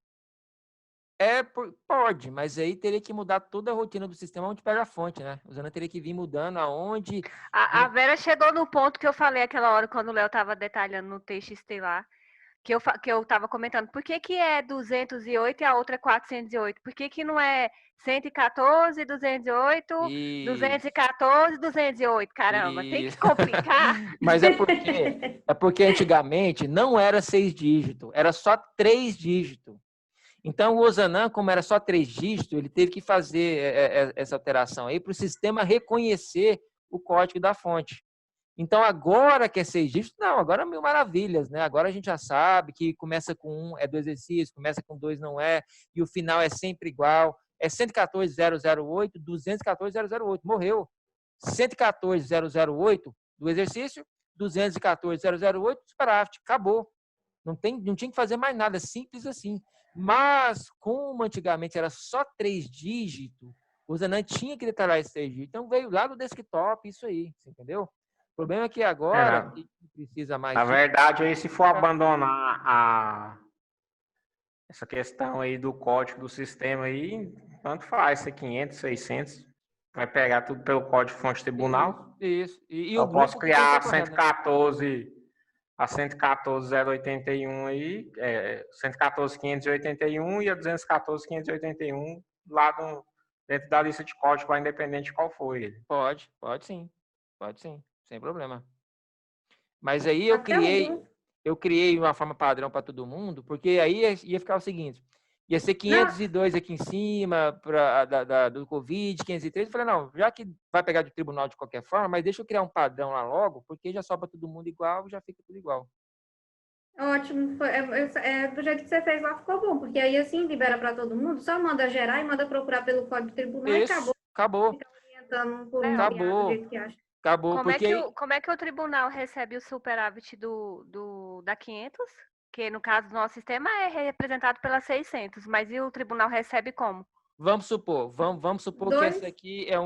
Pode, mas aí teria que mudar toda a rotina do sistema onde pega a fonte, né? O Zanan teria que vir mudando aonde... A Vera chegou no ponto que eu falei aquela hora, quando o Léo estava detalhando no TXT lá, que eu estava comentando, por que é 208 e a outra é 408? Por que não é 114, 208, 214, 208? Caramba, tem que complicar. Mas é porque antigamente não era 6 dígitos, era só 3 dígitos. Então, o Ozanam, como era só 3 dígitos, ele teve que fazer essa alteração aí para o sistema reconhecer o código da fonte. Então, agora que é 6 dígitos, não, agora é mil maravilhas, né? Agora a gente já sabe que começa com 1 é do exercício, começa com 2 não é, e o final é sempre igual. É 114.008, 214.008, morreu. 114.008 do exercício, 214.008 superávit, acabou. Não tinha que fazer mais nada, simples assim. Mas, como antigamente era só 3 dígitos, o Zanan tinha que detalhar esse 3 dígitos. Então, veio lá do desktop, isso aí, você entendeu? O problema é que agora precisa mais... Na verdade, aí, se for abandonar essa questão aí do código do sistema aí, tanto faz, se é 500, 600, vai pegar tudo pelo código fonte tribunal. Isso. E eu posso criar 114... A 114.081 aí, 114.581 e a 214.581 lá dentro da lista de código, independente de qual for ele. Pode sim, sem problema. Mas aí eu eu criei uma forma padrão para todo mundo, porque aí ia ficar o seguinte, ia ser 502 aqui em cima do Covid, 503. Eu falei, não, já que vai pegar do tribunal de qualquer forma, mas deixa eu criar um padrão lá logo, porque já sobra todo mundo igual, já fica tudo igual. Ótimo. Do jeito que você fez lá ficou bom, porque aí assim libera para todo mundo, só manda gerar e manda procurar pelo código do tribunal e acabou. Fica orientando um por um, do jeito que acha. Acabou, como é que o tribunal recebe o superávit da 500? Que no caso do nosso sistema é representado pela 600, mas e o tribunal recebe como? Vamos supor que essa aqui é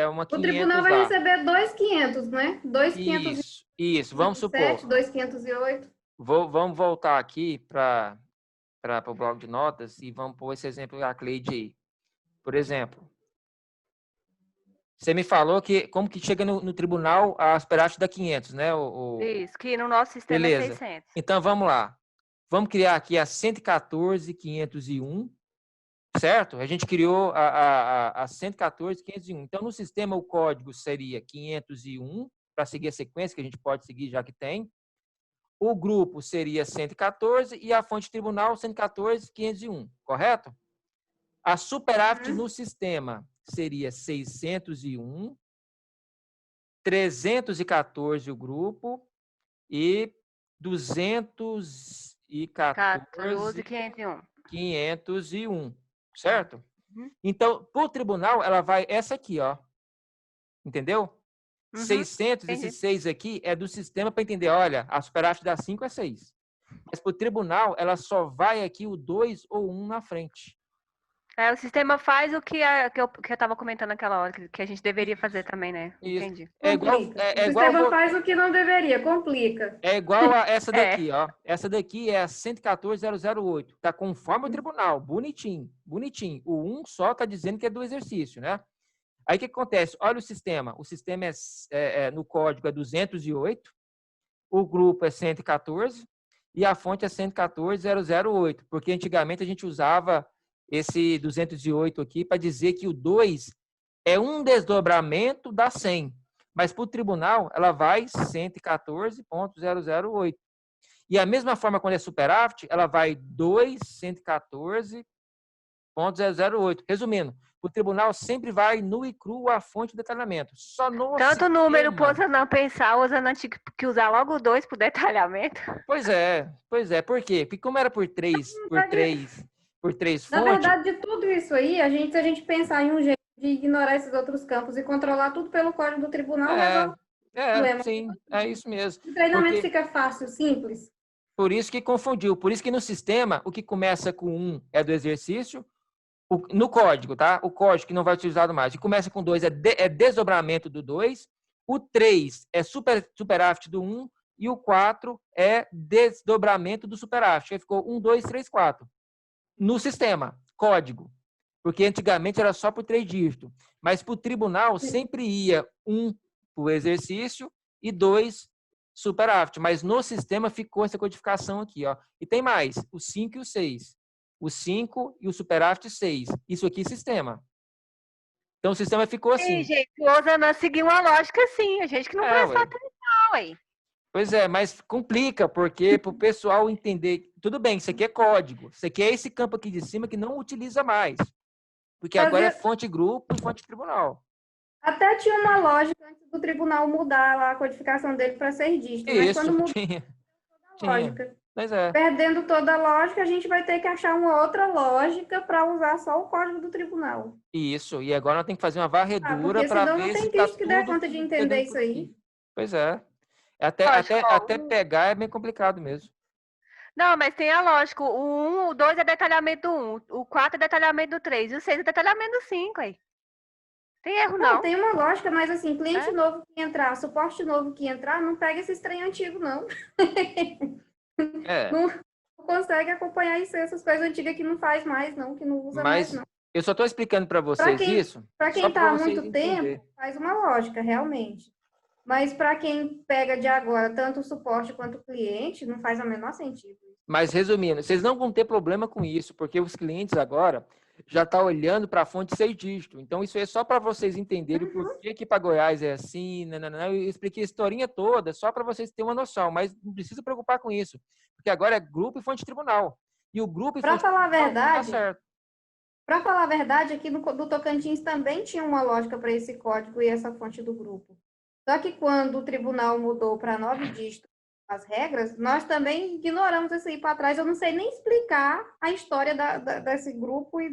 uma 500 O tribunal vai receber 2.500, né? 2.500. Isso, vamos supor. 2.508. Vamos voltar aqui para o bloco de notas e vamos pôr esse exemplo da Cleide aí. Por exemplo, você me falou que como que chega no tribunal a superávit da 500, né? Isso, que no nosso sistema é 600. Então, vamos lá. Vamos criar aqui a 114.501, certo? A gente criou a 114.501. Então, no sistema, o código seria 501, para seguir a sequência, que a gente pode seguir já que tem. O grupo seria 114 e a fonte tribunal 114.501, correto? A superávit no sistema seria 601, 314 o grupo e 214.501, certo? Então, para o tribunal, ela vai essa aqui, ó. Entendeu? 600, esses 6 aqui é do sistema para entender, olha, a superávit da 5 é 6. Mas para o tribunal, ela só vai aqui o 2 ou 1 na frente. O sistema faz o que eu estava comentando naquela hora, que a gente deveria fazer também, né? Isso. Entendi. O sistema faz o que não deveria, complica. É igual a essa daqui, ó. Essa daqui é a 114.008. Tá conforme o tribunal, bonitinho, bonitinho. O 1 só tá dizendo que é do exercício, né? Aí o que acontece? Olha o sistema. O sistema no código é 208, o grupo é 114 e a fonte é 114.008, porque antigamente a gente usava esse 208 aqui para dizer que o 2 é um desdobramento da 100, mas para o tribunal ela vai 114.008. E a mesma forma quando é superávit, ela vai 2, 114.008. Resumindo, o tribunal sempre vai nu e cru a fonte de detalhamento. Só no Tanto número para você não pensar, usando antigo que usar logo o 2 para o detalhamento. Pois é. Por quê? Porque como era por três fontes... Na verdade, de tudo isso aí, se a gente pensar em um jeito de ignorar esses outros campos e controlar tudo pelo código do tribunal, sim, é isso mesmo. O treinamento fica fácil, simples. Por isso que confundiu. Por isso que no sistema, o que começa com 1 é do exercício, no código, tá? O código que não vai ser utilizado mais. O que começa com 2 é desdobramento do 2, o 3 é superávit do 1 e o 4 é desdobramento do superávit. Aí ficou 1, 2, 3, 4. No sistema, código. Porque antigamente era só por 3 dígitos. Mas para o tribunal sempre ia 1 para o exercício e 2 superávit. Mas no sistema ficou essa codificação aqui, ó. E tem mais, o 5 e o 6. O 5 e o superávit 6. Isso aqui é sistema. Então o sistema ficou assim. Sim, gente, o Osana seguiu uma lógica assim. A gente que não prestou atenção aí. Pois é, mas complica, porque para o pessoal entender, tudo bem, isso aqui é código, isso aqui é esse campo aqui de cima que não utiliza mais, porque agora é fonte grupo e fonte tribunal. Até tinha uma lógica antes do tribunal mudar lá a codificação dele para 6 dígitos. Mas isso, quando mudou tinha. Lógica. Pois é. Perdendo toda a lógica, a gente vai ter que achar uma outra lógica para usar só o código do tribunal. Isso, e agora nós temos que fazer uma varredura para ver não tem se tá que der conta de entender isso aí. Pois é. Até pegar é bem complicado mesmo. Não, mas tem a lógica. O 1, o 2 é detalhamento do 1, o 4 é detalhamento do 3 e o 6 é detalhamento do 5 aí. Tem erro, não. Tem uma lógica, mas assim, cliente novo que entrar, suporte novo que entrar, não pega esse trem antigo, não. Não consegue acompanhar isso, essas coisas antigas que não faz mais, não, que não usa mais, não. Eu só estou explicando para vocês isso. Para quem está há muito tempo, faz uma lógica, realmente. Mas para quem pega de agora, tanto o suporte quanto o cliente, não faz o menor sentido. Mas resumindo, vocês não vão ter problema com isso, porque os clientes agora, já está olhando para a fonte 6 dígitos. Então, isso é só para vocês entenderem por que para Goiás é assim. Eu expliquei a historinha toda, só para vocês terem uma noção, mas não precisa preocupar com isso, porque agora é grupo e fonte tribunal. E o grupo e Para fonte falar a tribunal tá verdade, certo. para falar a verdade, aqui do Tocantins também tinha uma lógica para esse código e essa fonte do grupo. Só que quando o tribunal mudou para 9 dígitos as regras, nós também ignoramos isso aí para trás. Eu não sei nem explicar a história desse grupo e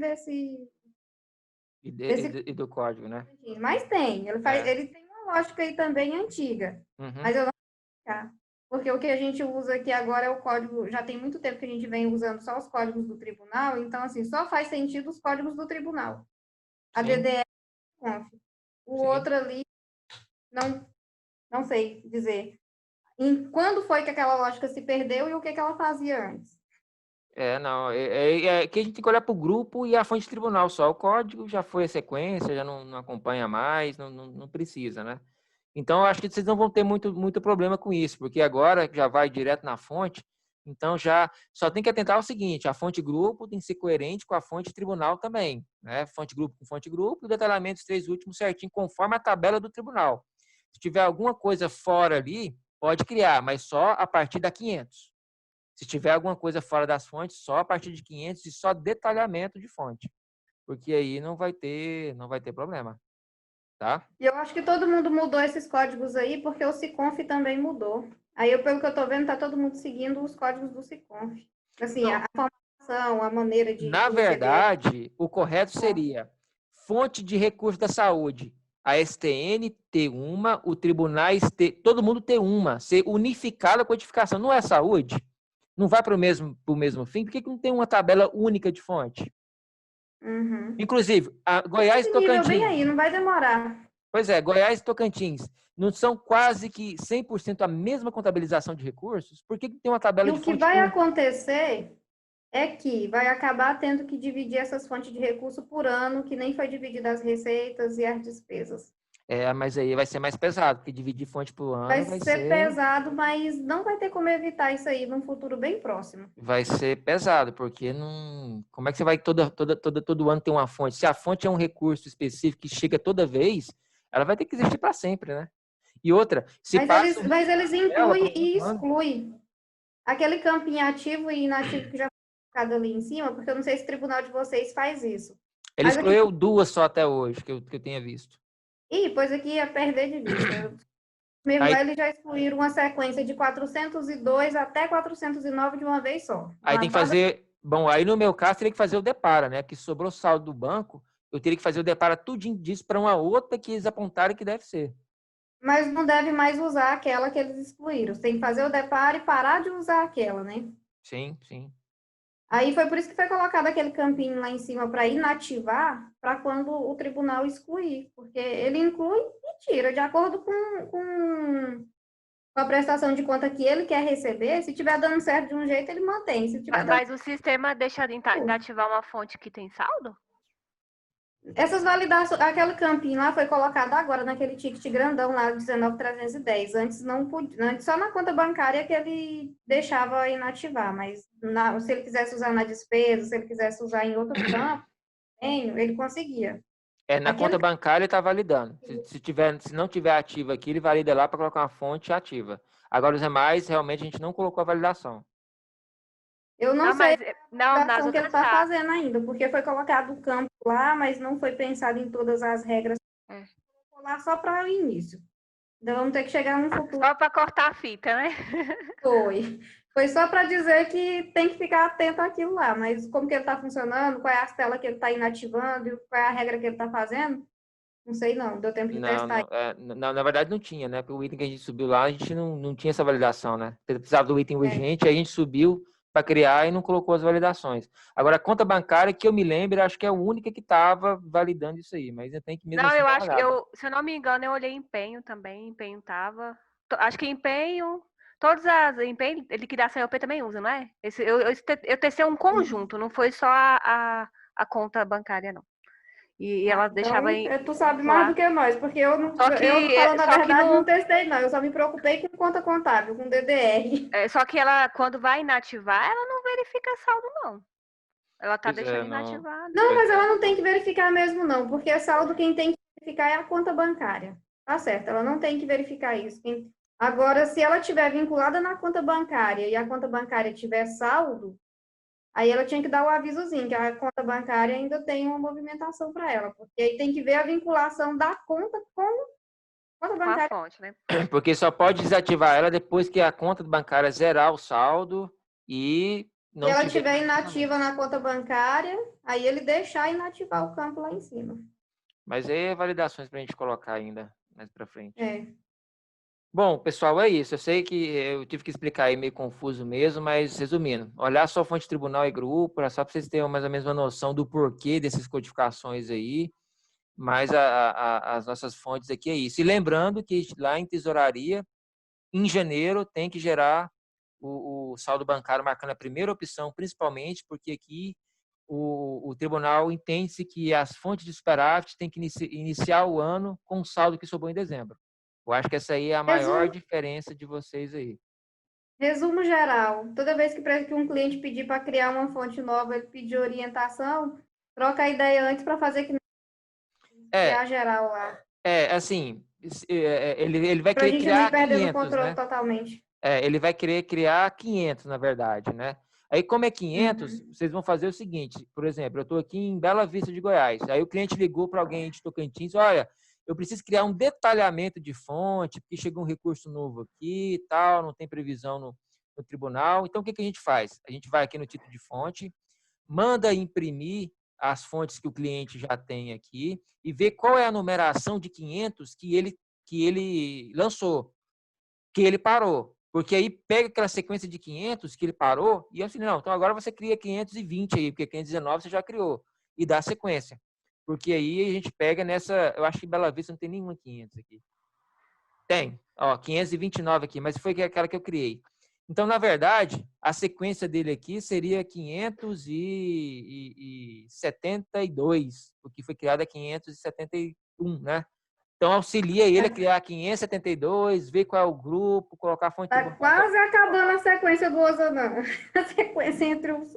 E do código, né? Mas tem, ele tem uma lógica aí também antiga. Mas eu não sei explicar. Porque o que a gente usa aqui agora é o código, já tem muito tempo que a gente vem usando só os códigos do tribunal, então, assim, só faz sentido os códigos do tribunal. A DDE conf. O outro ali, não sei dizer. Quando foi que aquela lógica se perdeu e o que ela fazia antes? Não, que a gente tem que olhar para o grupo e a fonte tribunal só. O código já foi a sequência, já não acompanha mais, não precisa, né? Então, eu acho que vocês não vão ter muito problema com isso, porque agora já vai direto na fonte, então já só tem que atentar ao seguinte, a fonte grupo tem que ser coerente com a fonte tribunal também, né? Fonte grupo com fonte grupo, e o detalhamento dos 3 últimos certinho, conforme a tabela do tribunal. Se tiver alguma coisa fora ali, pode criar, mas só a partir da 500. Se tiver alguma coisa fora das fontes, só a partir de 500 e só detalhamento de fonte, porque aí não vai ter problema. Tá? E eu acho que todo mundo mudou esses códigos aí, porque o SICONF também mudou. Aí, pelo que eu estou vendo, tá todo mundo seguindo os códigos do SICONF. Assim, a formação, a maneira de... Na verdade, o correto seria fonte de recurso da saúde. A STN ter uma, o tribunais ter... Todo mundo ter uma, ser unificada a codificação. Não é saúde? Não vai para o mesmo fim? Por que não tem uma tabela única de fonte? Inclusive, a Goiás e Tocantins. Bem aí, não vai demorar. Pois é, Goiás e Tocantins não são quase que 100% a mesma contabilização de recursos? Por que tem uma tabela de fonte? E o que vai acontecer é que vai acabar tendo que dividir essas fontes de recurso por ano, que nem foi dividida as receitas e as despesas. Mas aí vai ser mais pesado, porque dividir fonte por ano vai ser pesado, mas não vai ter como evitar isso aí num futuro bem próximo. Vai ser pesado, porque não... Como é que você vai todo ano ter uma fonte? Se a fonte é um recurso específico que chega toda vez, ela vai ter que existir para sempre, né? E outra, mas eles incluem e excluem. Aquele campinho ativo e inativo que já foi colocado ali em cima, porque eu não sei se o tribunal de vocês faz isso. Ele excluiu 2 só até hoje, que eu tenha visto. Pois aqui ia perder de vista. Eles já excluíram uma sequência de 402 até 409 de uma vez só. Aí tem que fazer... Bom, aí no meu caso, teria que fazer o depara, né? Que sobrou saldo do banco, eu teria que fazer o depara tudinho disso para uma outra que eles apontaram que deve ser. Mas não deve mais usar aquela que eles excluíram. Você tem que fazer o depara e parar de usar aquela, né? Sim. Aí foi por isso que foi colocado aquele campinho lá em cima para inativar, para quando o tribunal excluir, porque ele inclui e tira, de acordo com a prestação de conta que ele quer receber. Se tiver dando certo de um jeito, ele mantém. Se tiver Mas o sistema deixa de inativar uma fonte que tem saldo? Essas validações, aquele campinho lá foi colocado agora naquele ticket grandão lá, 19.310. Antes não podia, antes só na conta bancária que ele deixava inativar, mas se ele quisesse usar na despesa, se ele quisesse usar em outro campo, ele conseguia. Na conta bancária ele está validando. Se não tiver ativa aqui, ele valida lá para colocar uma fonte ativa. Agora os demais, realmente, a gente não colocou a validação. Eu não sei a que ele está fazendo ainda, porque foi colocado o campo lá, mas não foi pensado em todas as regras. Vou lá só para o início. Então vamos ter que chegar no futuro. Só para cortar a fita, né? Foi só para dizer que tem que ficar atento àquilo lá, mas como que ele está funcionando, qual é a tela que ele está inativando, qual é a regra que ele está fazendo, não sei não, deu tempo de testar. Na verdade não tinha, né? Porque o item que a gente subiu lá, a gente não tinha essa validação, né? Precisava do item urgente, aí a gente subiu para criar e não colocou as validações. Agora, a conta bancária, que eu me lembro, acho que é a única que estava validando isso aí, mas eu tenho que mesmo Não, eu acho que se eu não me engano, eu olhei empenho também, empenho estava. Acho que empenho, todas as empenho, liquidação e OP também usa, não é? Eu testei um conjunto, não foi só a conta bancária, não. E ela deixava então, tu sabe mais do que nós, porque eu não, falando a verdade, não testei, não. Eu só me preocupei com conta contábil, com DDR. Só que ela, quando vai inativar, ela não verifica saldo, não. Ela tá Pois é, deixando não. inativada. Não, mas ela não tem que verificar mesmo, não, porque saldo quem tem que verificar é a conta bancária. Tá certo, ela não tem que verificar isso. Agora, se ela estiver vinculada na conta bancária e a conta bancária tiver saldo, aí ela tinha que dar o avisozinho, que a conta bancária ainda tem uma movimentação para ela, porque aí tem que ver a vinculação da conta com a conta Com a bancária. fonte, né? Porque só pode desativar ela depois que a conta bancária zerar o saldo e não Se ela tiver estiver funcionamento. inativa na conta bancária, aí ele deixar inativar o campo lá em cima. Mas aí é validações para a gente colocar ainda mais para frente. É. Bom, pessoal, é isso. Eu sei que eu tive que explicar aí meio confuso mesmo, mas resumindo, olhar só fonte tribunal e grupo, era só para vocês terem mais ou menos uma noção do porquê dessas codificações aí, mas as nossas fontes aqui é isso. E lembrando que lá em tesouraria, em janeiro, tem que gerar o saldo bancário marcando a primeira opção, principalmente porque aqui o tribunal entende-se que as fontes de superávit têm que iniciar o ano com o saldo que sobrou em dezembro. Eu acho que essa aí é a maior diferença de vocês aí. Resumo geral. Toda vez que um cliente pedir para criar uma fonte nova, ele pedir orientação, troca a ideia antes para fazer que criar geral lá. Assim, ele vai Para a querer gente não criar ir perdendo o 500, controle né? totalmente. Ele vai querer criar 500, na verdade, né? Aí, como é 500, vocês vão fazer o seguinte, por exemplo, eu estou aqui em Bela Vista de Goiás, aí o cliente ligou para alguém de Tocantins, olha, eu preciso criar um detalhamento de fonte, porque chegou um recurso novo aqui e tal, não tem previsão no tribunal. Então, o que a gente faz? A gente vai aqui no título de fonte, manda imprimir as fontes que o cliente já tem aqui e vê qual é a numeração de 500 que ele lançou, que ele parou. Porque aí pega aquela sequência de 500 que ele parou e eu assim, não, então agora você cria 520 aí, porque 519 você já criou e dá sequência. Porque aí a gente pega nessa, eu acho que Bela Vista não tem nenhuma 500 aqui. Tem, 529 aqui, mas foi aquela que eu criei. Então, na verdade, a sequência dele aqui seria 572, porque foi criada 571, né? Então, auxilia ele a criar 572, ver qual é o grupo, colocar a fonte... Está quase acabando a sequência do Ozanam. A sequência entre os...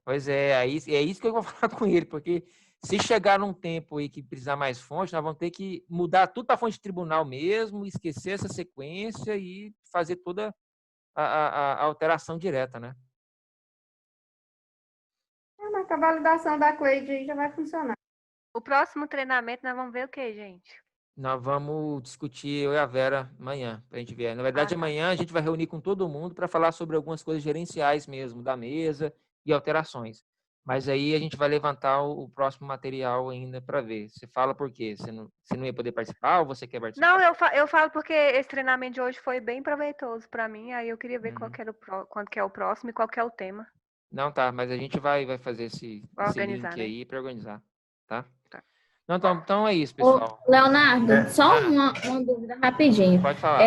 Pois é, é isso que eu vou falar com ele, porque se chegar num tempo aí que precisar mais fonte, nós vamos ter que mudar tudo para fonte de tribunal mesmo, esquecer essa sequência e fazer toda a alteração direta, né? Mas com a validação da Cleide aí já vai funcionar. O próximo treinamento nós vamos ver o que, gente? Nós vamos discutir, eu e a Vera, amanhã, para a gente ver. Na verdade, amanhã a gente vai reunir com todo mundo para falar sobre algumas coisas gerenciais mesmo, da mesa e alterações. Mas aí a gente vai levantar o próximo material ainda para ver. Você fala por quê? Você não ia poder participar ou você quer participar? Não, eu falo porque esse treinamento de hoje foi bem proveitoso para mim, aí eu queria ver quando que é o próximo e qual que é o tema. Não, tá, mas a gente vai fazer esse link, né, aí para organizar, tá? Então é isso, pessoal. Ô, Leonardo, só uma dúvida rapidinho. Pode falar.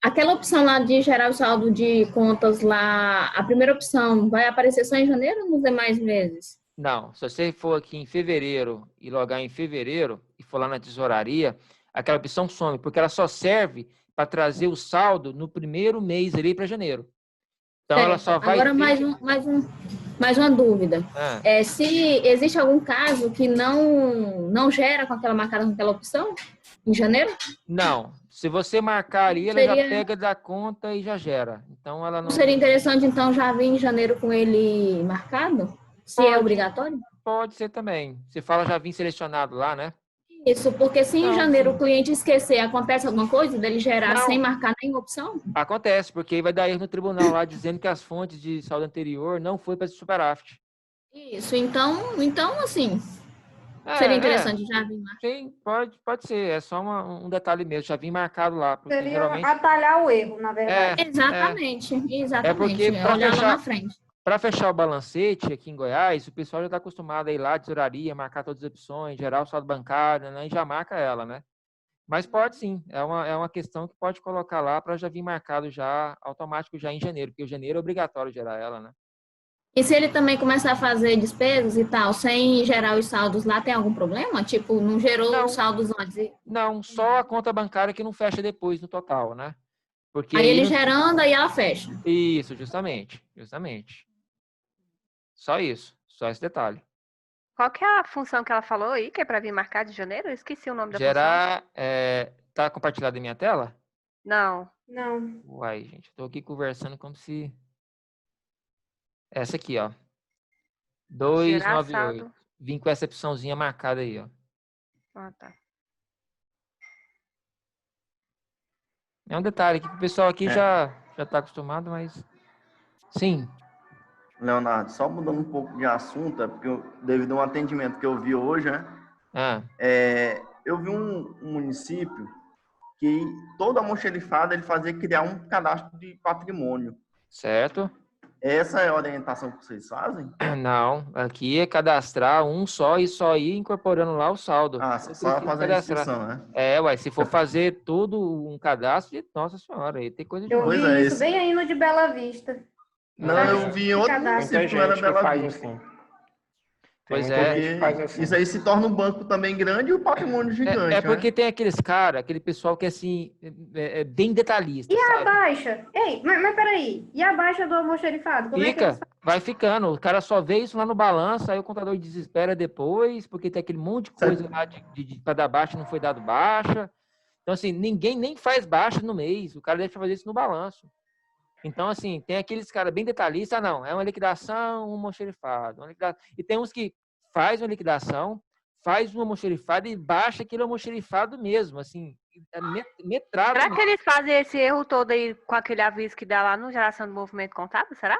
Aquela opção lá de gerar o saldo de contas lá, a primeira opção vai aparecer só em janeiro ou nos demais meses? Não, se você for aqui em fevereiro e logar em fevereiro e for lá na tesouraria, aquela opção some, porque ela só serve para trazer o saldo no primeiro mês ali para janeiro. Então, ela só vai... Agora, mais uma dúvida. Se existe algum caso que não gera com aquela marcada com aquela opção em janeiro? Não. Se você marcar ali, ela já pega da conta e já gera. Então, ela não... Seria interessante, então, já vir em janeiro com ele marcado? Se é obrigatório? Pode ser também. Você fala já vir selecionado lá, né? Isso, porque se em janeiro o cliente esquecer, acontece alguma coisa dele gerar sem marcar nenhuma opção? Acontece, porque aí vai dar erro no tribunal lá, dizendo que as fontes de saldo anterior não foi para esse superávit. Isso, então assim, seria interessante já vir marcado. Sim, pode ser, é só um detalhe mesmo, já vim marcado lá. Porque seria geralmente... atalhar o erro, na verdade. Exatamente. É porque olhar lá na frente. Para fechar o balancete aqui em Goiás, o pessoal já está acostumado a ir lá, tesouraria, marcar todas as opções, gerar o saldo bancário, né, e já marca ela, né? Mas pode sim, é uma questão que pode colocar lá para já vir marcado já, automático já em janeiro, porque o janeiro é obrigatório gerar ela, né? E se ele também começar a fazer despesas e tal, sem gerar os saldos lá, tem algum problema? Tipo, não gerou os saldos antes? Não, só a conta bancária que não fecha depois no total, né? Porque aí ele gerando, aí ela fecha. Isso, justamente. Só isso, só esse detalhe. Qual que é a função que ela falou aí, que é para vir marcar de janeiro? Eu esqueci o nome da função. Gerar, tá compartilhado em minha tela? Não. Não. Uai, gente, tô aqui conversando como se... Essa aqui, ó. 298. Vim com essa opçãozinha marcada aí, ó. Ah, tá. É um detalhe que o pessoal aqui já tá acostumado, mas... Sim. Leonardo, só mudando um pouco de assunto, porque devido a um atendimento que eu vi hoje, né? Eu vi um município que todo almoxarifado ele fazia criar um cadastro de patrimônio. Certo. Essa é a orientação que vocês fazem? Não, aqui é cadastrar um só e só ir incorporando lá o saldo. Só fazer a inscrição, né? Se for fazer tudo um cadastro, nossa senhora, aí tem coisa de... Eu vi isso bem aí no de Bela Vista. Não, eu vi outro município que não era Bela Vista. Assim. Pois é. Assim. Isso aí se torna um banco também grande e o patrimônio gigante. É porque tem aquele pessoal que assim, é bem detalhista. E a baixa? Ei, mas peraí. E a baixa do almoxarifado? Vai ficando. O cara só vê isso lá no balanço, aí o contador desespera depois, porque tem aquele monte de coisa lá para dar baixa e não foi dado baixa. Então, assim, ninguém nem faz baixa no mês. O cara deixa fazer isso no balanço. Então, assim, tem aqueles caras bem detalhistas, não, é uma liquidação, um almoxarifado. E tem uns que faz uma liquidação, faz um almoxarifado e baixa aquele almoxarifado mesmo, assim, metrado. Será que eles fazem esse erro todo aí com aquele aviso que dá lá no Geração do Movimento Contábil, será?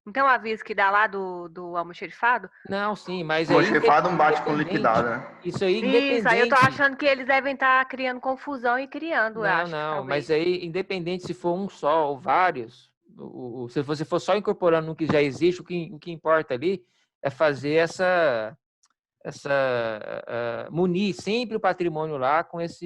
Não tem um aviso que dá lá do almoxarifado? Não, sim, mas aí... Almoxarifado não bate com liquidado, né? Isso aí, independente... Isso, aí eu tô achando que eles devem estar criando confusão e criando, não, eu acho. Não, mas aí, independente se for um só ou vários, se você for só incorporando no que já existe, o que importa ali é fazer munir sempre o patrimônio lá com essa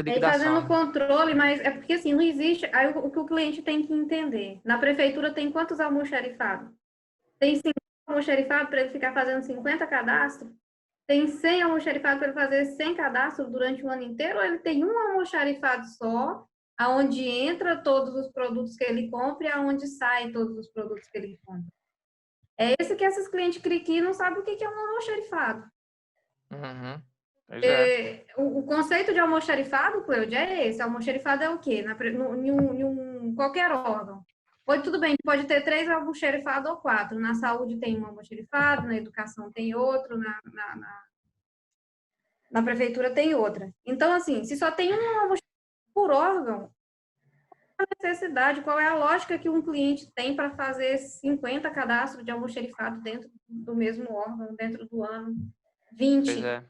liquidação. Fazendo controle, mas é porque assim, não existe. Aí o que o cliente tem que entender. Na prefeitura tem quantos almoxarifados? Tem 50 almoxarifados para ele ficar fazendo 50 cadastros? Tem 100 almoxarifados para ele fazer 100 cadastros durante o ano inteiro? Ou ele tem um almoxarifado só, aonde entra todos os produtos que ele compra e aonde sai todos os produtos que ele compra? É esse que esses clientes criam não sabem o que é um almoxarifado. Uhum. O conceito de almoxarifado, Cleude, é esse. Almoxarifado é o quê? Em qualquer órgão. Tudo bem, pode ter 3 almoxarifados ou 4. Na saúde tem um almoxarifado, na educação tem outro, na prefeitura tem outra. Então, assim, se só tem um almoxarifado por órgão, qual a necessidade, qual é a lógica que um cliente tem para fazer 50 cadastros de almoxarifado dentro do mesmo órgão, dentro do ano, 20? Pois é.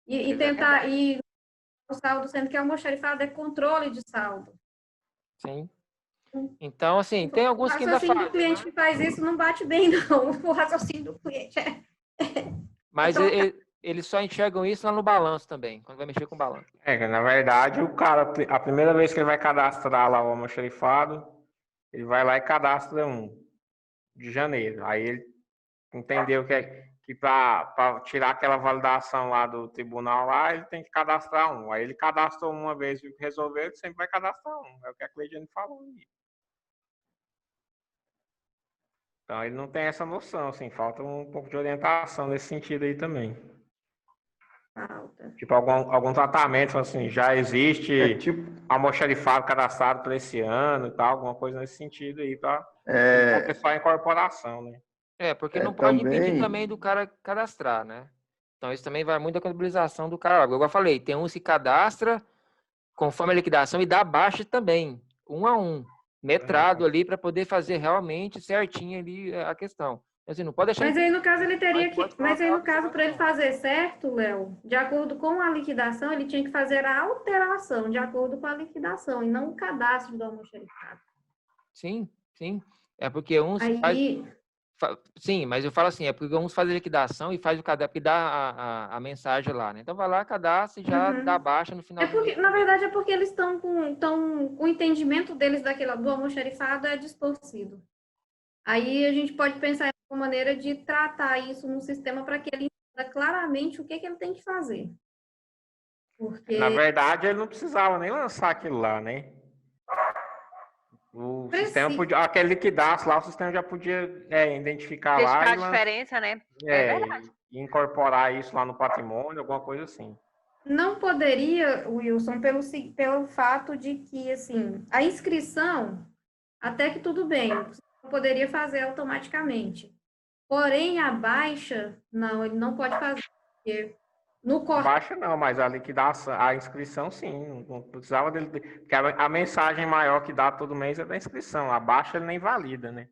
E tentar ir o saldo, sendo que almoxarifado é controle de saldo. Sim. Então, assim, tem alguns que ainda fazem. O raciocínio do cliente que faz isso não bate bem, não. O raciocínio do cliente Mas eles só enxergam isso lá no balanço também, quando vai mexer com o balanço. Na verdade, o cara, a primeira vez que ele vai cadastrar lá o almoxarifado, ele vai lá e cadastra de janeiro. Aí ele entendeu que para tirar aquela validação lá do tribunal lá, ele tem que cadastrar um. Aí ele cadastrou uma vez, viu que resolveu, ele sempre vai cadastrar um. É o que a Cleidiane falou aí. Então ele não tem essa noção, assim, falta um pouco de orientação nesse sentido aí também. Tipo, algum tratamento, assim, já existe almoxarifado cadastrado para esse ano e tal, alguma coisa nesse sentido aí, para contemplar a incorporação, né? Porque não pode impedir também do cara cadastrar, né? Então isso também vai muito da contabilização do cara. Igual eu falei, tem uns que cadastra conforme a liquidação e dá baixa também, 1 a 1, metrado ali para poder fazer realmente certinho ali a questão. Assim, não pode deixar... Mas aí no caso ele teria que... Mas aí no caso, para ele fazer certo, Léo, de acordo com a liquidação, ele tinha que fazer a alteração de acordo com a liquidação e não o cadastro do almoxarifado. Sim. É porque uns Sim, mas eu falo assim, é porque uns fazem liquidação e faz o cadastro, porque dá a mensagem lá, né? Então vai lá, cadastra e já dá baixa no final. Na verdade, é porque eles estão com o entendimento deles do almoxarifado é distorcido. Aí a gente pode pensar em uma maneira de tratar isso no sistema para que ele entenda claramente o que ele tem que fazer. Porque... Na verdade, ele não precisava nem lançar aquilo lá, né? O sistema podia, aquele liquidaço lá, o sistema já podia identificar lá. A diferença, né? É verdade. E incorporar isso lá no patrimônio, alguma coisa assim. Não poderia, Wilson, pelo fato de que, assim, a inscrição, até que tudo bem, você poderia fazer automaticamente. Porém, a baixa, não, ele não pode fazer. Porque a baixa não, mas a liquidação, a inscrição sim, não precisava dele, porque a mensagem maior que dá todo mês é da inscrição, a baixa ele nem valida, né?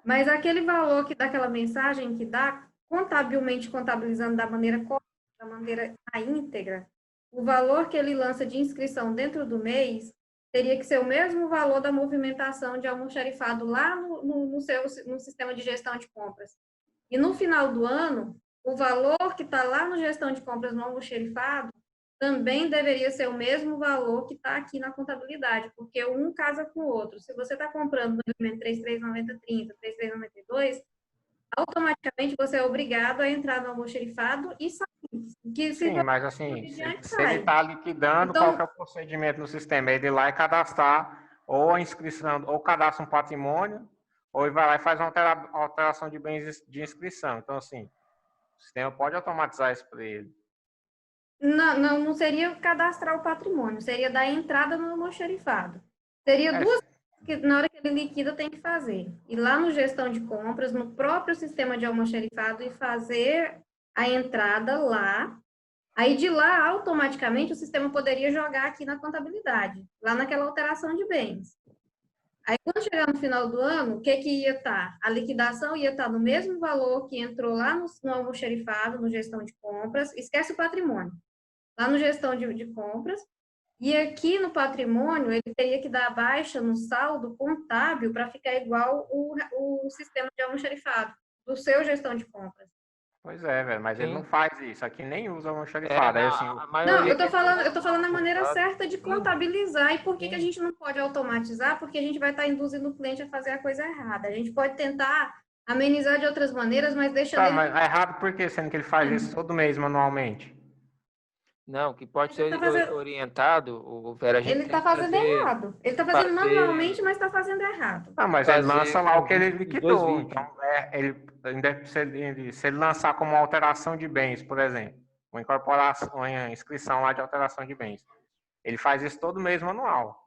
Mas aquele valor que daquela mensagem que dá, contabilmente contabilizando da maneira correta, da maneira íntegra, o valor que ele lança de inscrição dentro do mês teria que ser o mesmo valor da movimentação de almoxarifado lá no sistema de gestão de compras. E no final do ano, o valor que está lá no gestão de compras no almoxarifado também deveria ser o mesmo valor que está aqui na contabilidade, porque um casa com o outro. Se você está comprando no movimento 339030, 3392, automaticamente você é obrigado a entrar no almoxarifado e sair. Sim, mas assim, se ele está liquidando, então, qual que é o procedimento no sistema? Ele ir lá e cadastrar ou a inscrição, ou cadastra um patrimônio, ou ele vai lá e faz uma alteração de bens de inscrição. Então, assim, o sistema pode automatizar isso para ele. Não seria cadastrar o patrimônio, seria dar entrada no almoxarifado. Seria duas coisas que na hora que ele liquida tem que fazer. Ir lá no gestão de compras, no próprio sistema de almoxarifado e fazer a entrada lá. Aí de lá, automaticamente, o sistema poderia jogar aqui na contabilidade, lá naquela alteração de bens. Aí, quando chegar no final do ano, o que ia estar? A liquidação ia estar no mesmo valor que entrou lá no almoxarifado, no gestão de compras, esquece o patrimônio. Lá no gestão de compras, e aqui no patrimônio, ele teria que dar baixa no saldo contábil para ficar igual o sistema de almoxarifado, do seu gestão de compras. Pois é, velho, mas ele não faz isso. Aqui nem usa almoxarifado. Não, eu tô falando a maneira certa de contabilizar. E por que a gente não pode automatizar? Porque a gente vai estar induzindo o cliente a fazer a coisa errada. A gente pode tentar amenizar de outras maneiras, mas deixa... Tá, mas é errado por quê? Sendo que ele faz isso todo mês manualmente. Não, que pode ser orientado, o Vera, ele está fazendo errado. Ele está fazendo manualmente, mas está fazendo errado. Ah, mas ele lança lá o que ele liquidou. Então, se ele lançar como alteração de bens, por exemplo, uma incorporação, uma inscrição lá de alteração de bens, ele faz isso todo mês manual.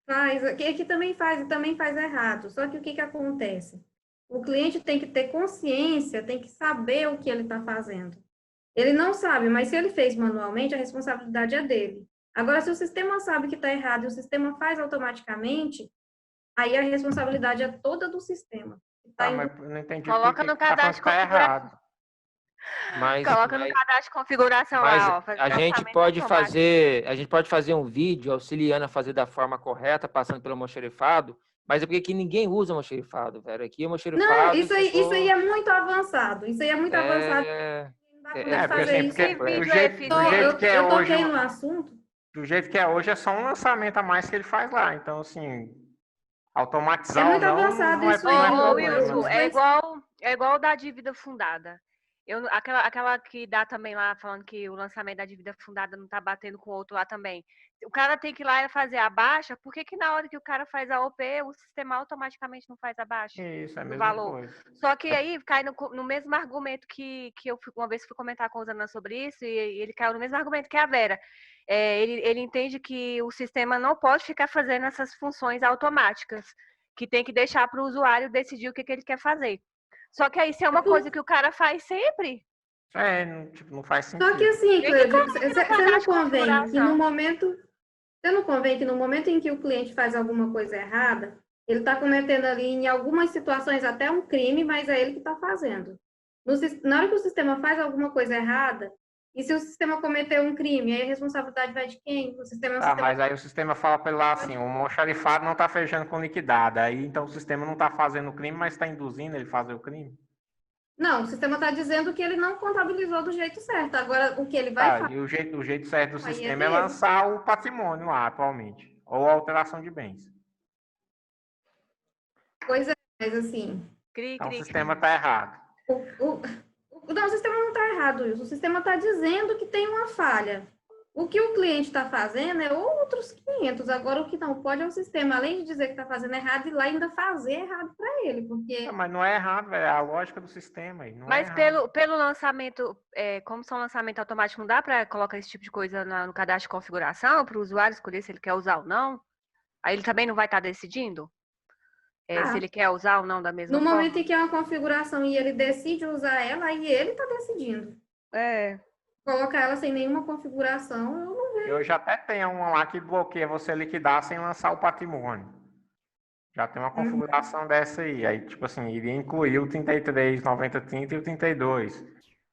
Faz, que também faz errado. Só que o que acontece? O cliente tem que ter consciência, tem que saber o que ele está fazendo. Ele não sabe, mas se ele fez manualmente, a responsabilidade é dele. Agora, se o sistema sabe que está errado e o sistema faz automaticamente, aí a responsabilidade é toda do sistema. Mas eu não entendi. Coloca no cadastro de configuração. Coloca no cadastro de configuração lá. A gente pode fazer um vídeo auxiliando a fazer da forma correta, passando pelo almoxarifado, mas é porque aqui ninguém usa almoxarifado, velho. Aqui almoxarifado... Não, isso aí é muito avançado. Isso aí é muito avançado. Eu toquei no assunto. Do jeito que é hoje, é só um lançamento a mais que ele faz lá. Então, assim, automatizar ou não isso aí. É igual da dívida fundada. Aquela que dá também lá, falando que o lançamento da dívida fundada não está batendo com o outro lá também. O cara tem que ir lá e fazer a baixa, por que na hora que o cara faz a OP, o sistema automaticamente não faz a baixa? Isso, é a mesma valor. Coisa. Só que aí cai no mesmo argumento que eu uma vez fui comentar com o Zanan sobre isso, e ele caiu no mesmo argumento que a Vera. Ele entende que o sistema não pode ficar fazendo essas funções automáticas, que tem que deixar para o usuário decidir o que ele quer fazer. Só que aí, se é uma coisa que o cara faz sempre... não faz sentido. Só que assim, Cleide, você não convém que no momento... Você não convém que no momento em que o cliente faz alguma coisa errada, ele está cometendo ali, em algumas situações, até um crime, mas é ele que está fazendo. Na hora que o sistema faz alguma coisa errada, e se o sistema cometeu um crime, aí a responsabilidade vai de quem? O sistema mas aí o sistema fala para ele lá assim, o almoxarifado não está fechando com liquidada. Aí então o sistema não está fazendo o crime, mas está induzindo ele a fazer o crime? Não, o sistema está dizendo que ele não contabilizou do jeito certo. Agora, o que ele vai fazer... E o jeito certo do sistema é lançar o patrimônio lá, atualmente. Ou a alteração de bens. Pois é, mas assim... Então o sistema está errado. Não, o sistema não está errado, Wilson. O sistema está dizendo que tem uma falha. O que o cliente está fazendo é outros 500. Agora, o que não pode é o sistema, além de dizer que está fazendo errado, ir lá e ainda fazer errado para ele, porque... Não, mas não é errado, é a lógica do sistema aí. Não mas é errado. pelo lançamento, como são lançamento automático, não dá para colocar esse tipo de coisa no cadastro de configuração para o usuário escolher se ele quer usar ou não? Aí ele também não vai estar decidindo? Se ele quer usar ou não da mesma forma? No momento em que é uma configuração e ele decide usar ela, aí ele está decidindo. Colocar ela sem nenhuma configuração, eu não vejo. Eu já até tenho uma lá que bloqueia você liquidar sem lançar o patrimônio. Já tem uma configuração dessa aí. Aí, tipo assim, iria incluir o 33, 90, 30 e o 32.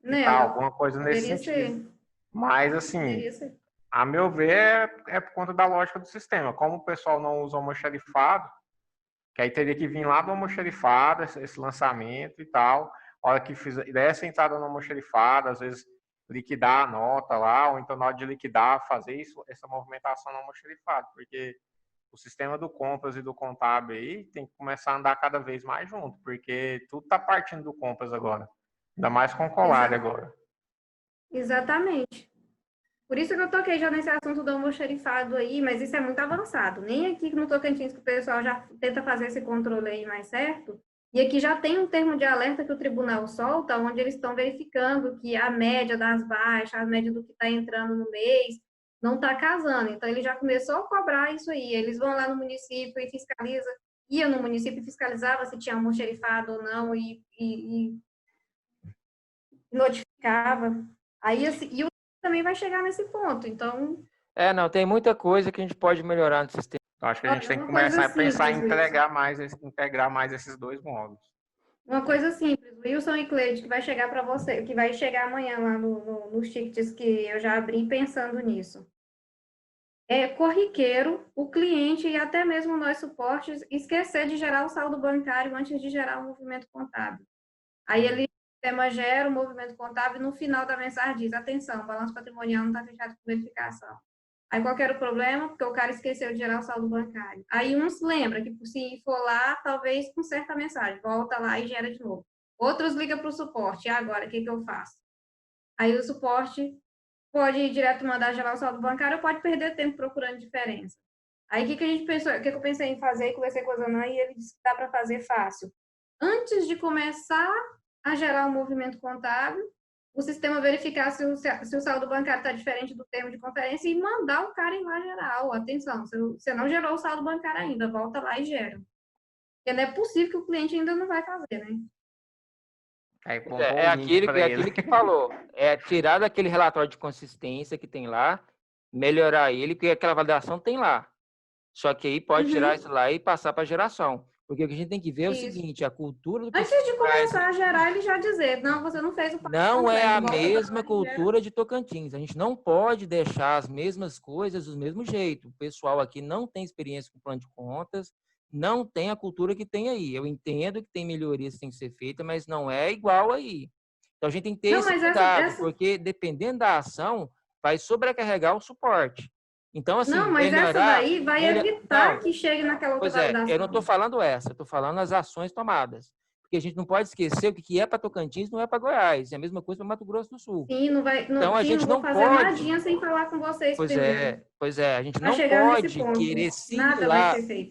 Né? Alguma coisa nesse sentido. Mas, assim, a meu ver, é por conta da lógica do sistema. Como o pessoal não usa o almoxarifado, que aí teria que vir lá do almoxarifado, esse lançamento e tal. A hora que der essa entrada no almoxarifado, às vezes liquidar a nota lá, ou então na hora de liquidar, fazer isso, essa movimentação no almoxarifado, porque o sistema do compras e do contábil aí tem que começar a andar cada vez mais junto, porque tudo está partindo do compras agora, ainda mais com o Colari agora. Exatamente. Por isso que eu toquei já nesse assunto do almoxarifado aí, mas isso é muito avançado. Nem aqui no Tocantins que o pessoal já tenta fazer esse controle aí mais certo. E aqui já tem um termo de alerta que o tribunal solta, onde eles estão verificando que a média das baixas, a média do que está entrando no mês, não está casando. Então, ele já começou a cobrar isso aí. Eles vão lá no município e fiscaliza, ia no município e fiscalizava se tinha almoxarifado ou não e notificava. Aí, assim, e o também vai chegar nesse ponto, então... não, tem muita coisa que a gente pode melhorar no sistema. Eu acho que a gente tem que começar a pensar em integrar mais esses dois módulos. Uma coisa simples, Wilson e Cleide, que vai chegar para você, que vai chegar amanhã lá nos tickets que eu já abri pensando nisso. É corriqueiro o cliente e até mesmo nós suportes esquecer de gerar o saldo bancário antes de gerar o movimento contábil. Aí ele o sistema gera o movimento contábil e no final da mensagem diz, atenção, o balanço patrimonial não está fechado por verificação. Aí qual que era o problema? Porque o cara esqueceu de gerar o saldo bancário. Aí uns lembra que se for lá, talvez conserta a mensagem, volta lá e gera de novo. Outros ligam para o suporte, e agora, o que eu faço? Aí o suporte pode ir direto mandar gerar o saldo bancário ou pode perder tempo procurando diferença. Aí o que a gente pensou, o que eu pensei em fazer, conversei com a Zanã e ele disse que dá para fazer fácil. Antes de começar a gerar um movimento contábil, o sistema verificar se o saldo bancário está diferente do termo de conferência e mandar o cara ir lá gerar. Atenção, você não gerou o saldo bancário ainda, volta lá e gera. Porque não é possível que o cliente ainda não vai fazer, né? É aquilo que falou. É tirar daquele relatório de consistência que tem lá, melhorar ele, porque aquela validação tem lá. Só que aí pode tirar isso lá e passar para a geração. Porque o que a gente tem que ver é o seguinte, a cultura do... Antes de começar a gerar, ele já dizer, não, você não fez o... Não é a mesma cultura de Tocantins. A gente não pode deixar as mesmas coisas do mesmo jeito. O pessoal aqui não tem experiência com plano de contas, não tem a cultura que tem aí. Eu entendo que tem melhorias que tem que ser feitas, mas não é igual aí. Então, a gente tem que ter esse cuidado, porque dependendo da ação, vai sobrecarregar o suporte. Então, assim, não, mas essa daí vai evitar que chegue naquela outra validação. Eu não estou falando essa, eu estou falando as ações tomadas. Porque a gente não pode esquecer que o que é para Tocantins não é para Goiás, é a mesma coisa para Mato Grosso do Sul. Sim, não vai. Então, a gente não fazer pode. Nadinha sem falar com vocês. Pois é, a gente não pode querer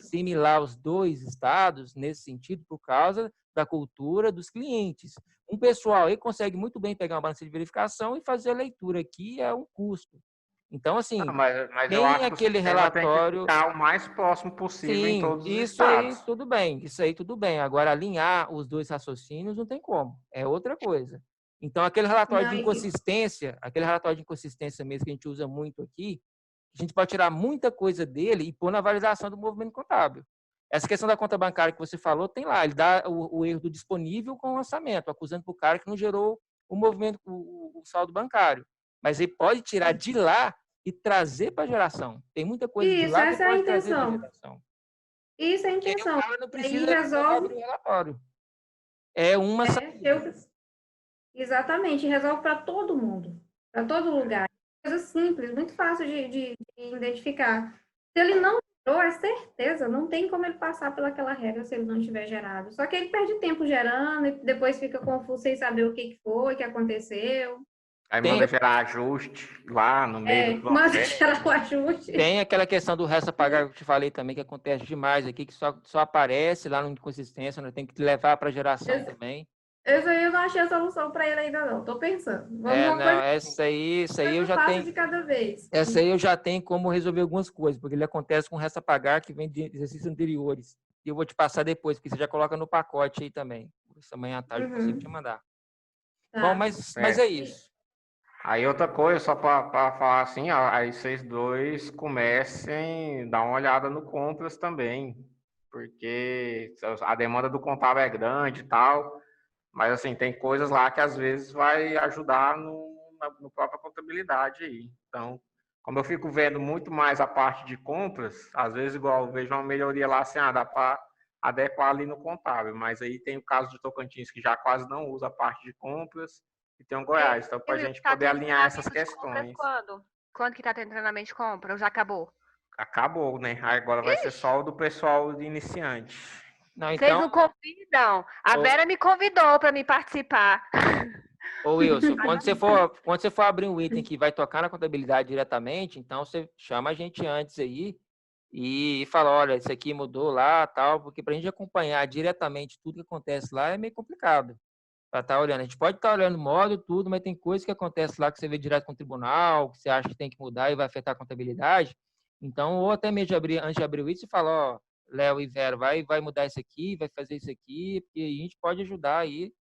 similar os dois estados nesse sentido por causa da cultura dos clientes. Um pessoal aí consegue muito bem pegar uma balança de verificação e fazer a leitura aqui é um custo. Então, assim, mas tem aquele relatório... Tem que ficar o mais próximo possível em todos os estados. Isso aí tudo bem. Agora, alinhar os dois raciocínios não tem como. É outra coisa. Então, aquele relatório de inconsistência, mesmo que a gente usa muito aqui, a gente pode tirar muita coisa dele e pôr na validação do movimento contábil. Essa questão da conta bancária que você falou, tem lá. Ele dá o erro do disponível com o lançamento, acusando para o cara que não gerou o movimento, o saldo bancário. Mas ele pode tirar de lá e trazer para a geração. Tem muita coisa de lá que pode trazer para a geração. Isso é a intenção. Não precisa resolve o relatório. É uma saída. Exatamente, resolve para todo mundo, para todo lugar. Coisa simples, muito fácil de identificar. Se ele não gerou, é certeza, não tem como ele passar pelaquela regra se ele não tiver gerado. Só que ele perde tempo gerando e depois fica confuso sem saber o que foi, o que aconteceu. Aí manda gerar ajuste lá no meio do processo. Manda gerar o ajuste. Tem aquela questão do resto a pagar que eu te falei também, que acontece demais aqui, que só aparece lá no inconsistência, né? Tem que levar para geração também. Esse aí eu não achei a solução para ele ainda não, tô pensando. Essa aí eu já tenho. De cada vez. Essa aí eu já tenho como resolver algumas coisas, porque ele acontece com o resto a pagar que vem de exercícios anteriores. E eu vou te passar depois, porque você já coloca no pacote aí também. Essa amanhã à tarde eu consigo te mandar. Tá. Bom, mas é isso. Aí outra coisa, só para falar assim, ó, aí vocês dois comecem a dar uma olhada no compras também, porque a demanda do contábil é grande e tal, mas assim, tem coisas lá que às vezes vai ajudar no própria contabilidade aí. Então, como eu fico vendo muito mais a parte de compras, às vezes igual eu vejo uma melhoria lá assim, dá para adequar ali no contábil, mas aí tem o caso de Tocantins que já quase não usa a parte de compras, e tem um Goiás, então para a gente poder alinhar essas questões. Quando que tá tendo treinamento de compra? Ou já acabou? Acabou, né? Agora vai ser só o do pessoal de iniciante. Não, então... Vocês não convidam? A Vera me convidou para me participar. Ô Wilson, quando você for abrir um item que vai tocar na contabilidade diretamente, então você chama a gente antes aí e fala, olha, isso aqui mudou lá, tal, porque para a gente acompanhar diretamente tudo que acontece lá é meio complicado. Para estar olhando. A gente pode estar olhando modo, tudo, mas tem coisas que acontecem lá que você vê direto com o tribunal, que você acha que tem que mudar e vai afetar a contabilidade. Então, ou até mesmo antes de abrir o item, você fala, ó, Léo e Vera, vai mudar isso aqui, vai fazer isso aqui, porque a gente pode ajudar aí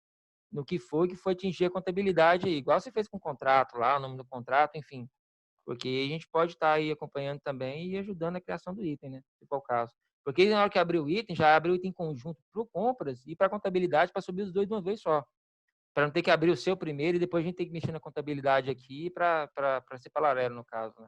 no que foi atingir a contabilidade aí, igual você fez com o contrato lá, o nome do contrato, enfim. Porque a gente pode estar aí acompanhando também e ajudando a criação do item, né? Se for o caso. Porque na hora que abrir o item, já abre o item em conjunto para o compras e para a contabilidade para subir os dois de uma vez só. Para não ter que abrir o seu primeiro e depois a gente ter que mexer na contabilidade aqui para ser paralelo, no caso. Né?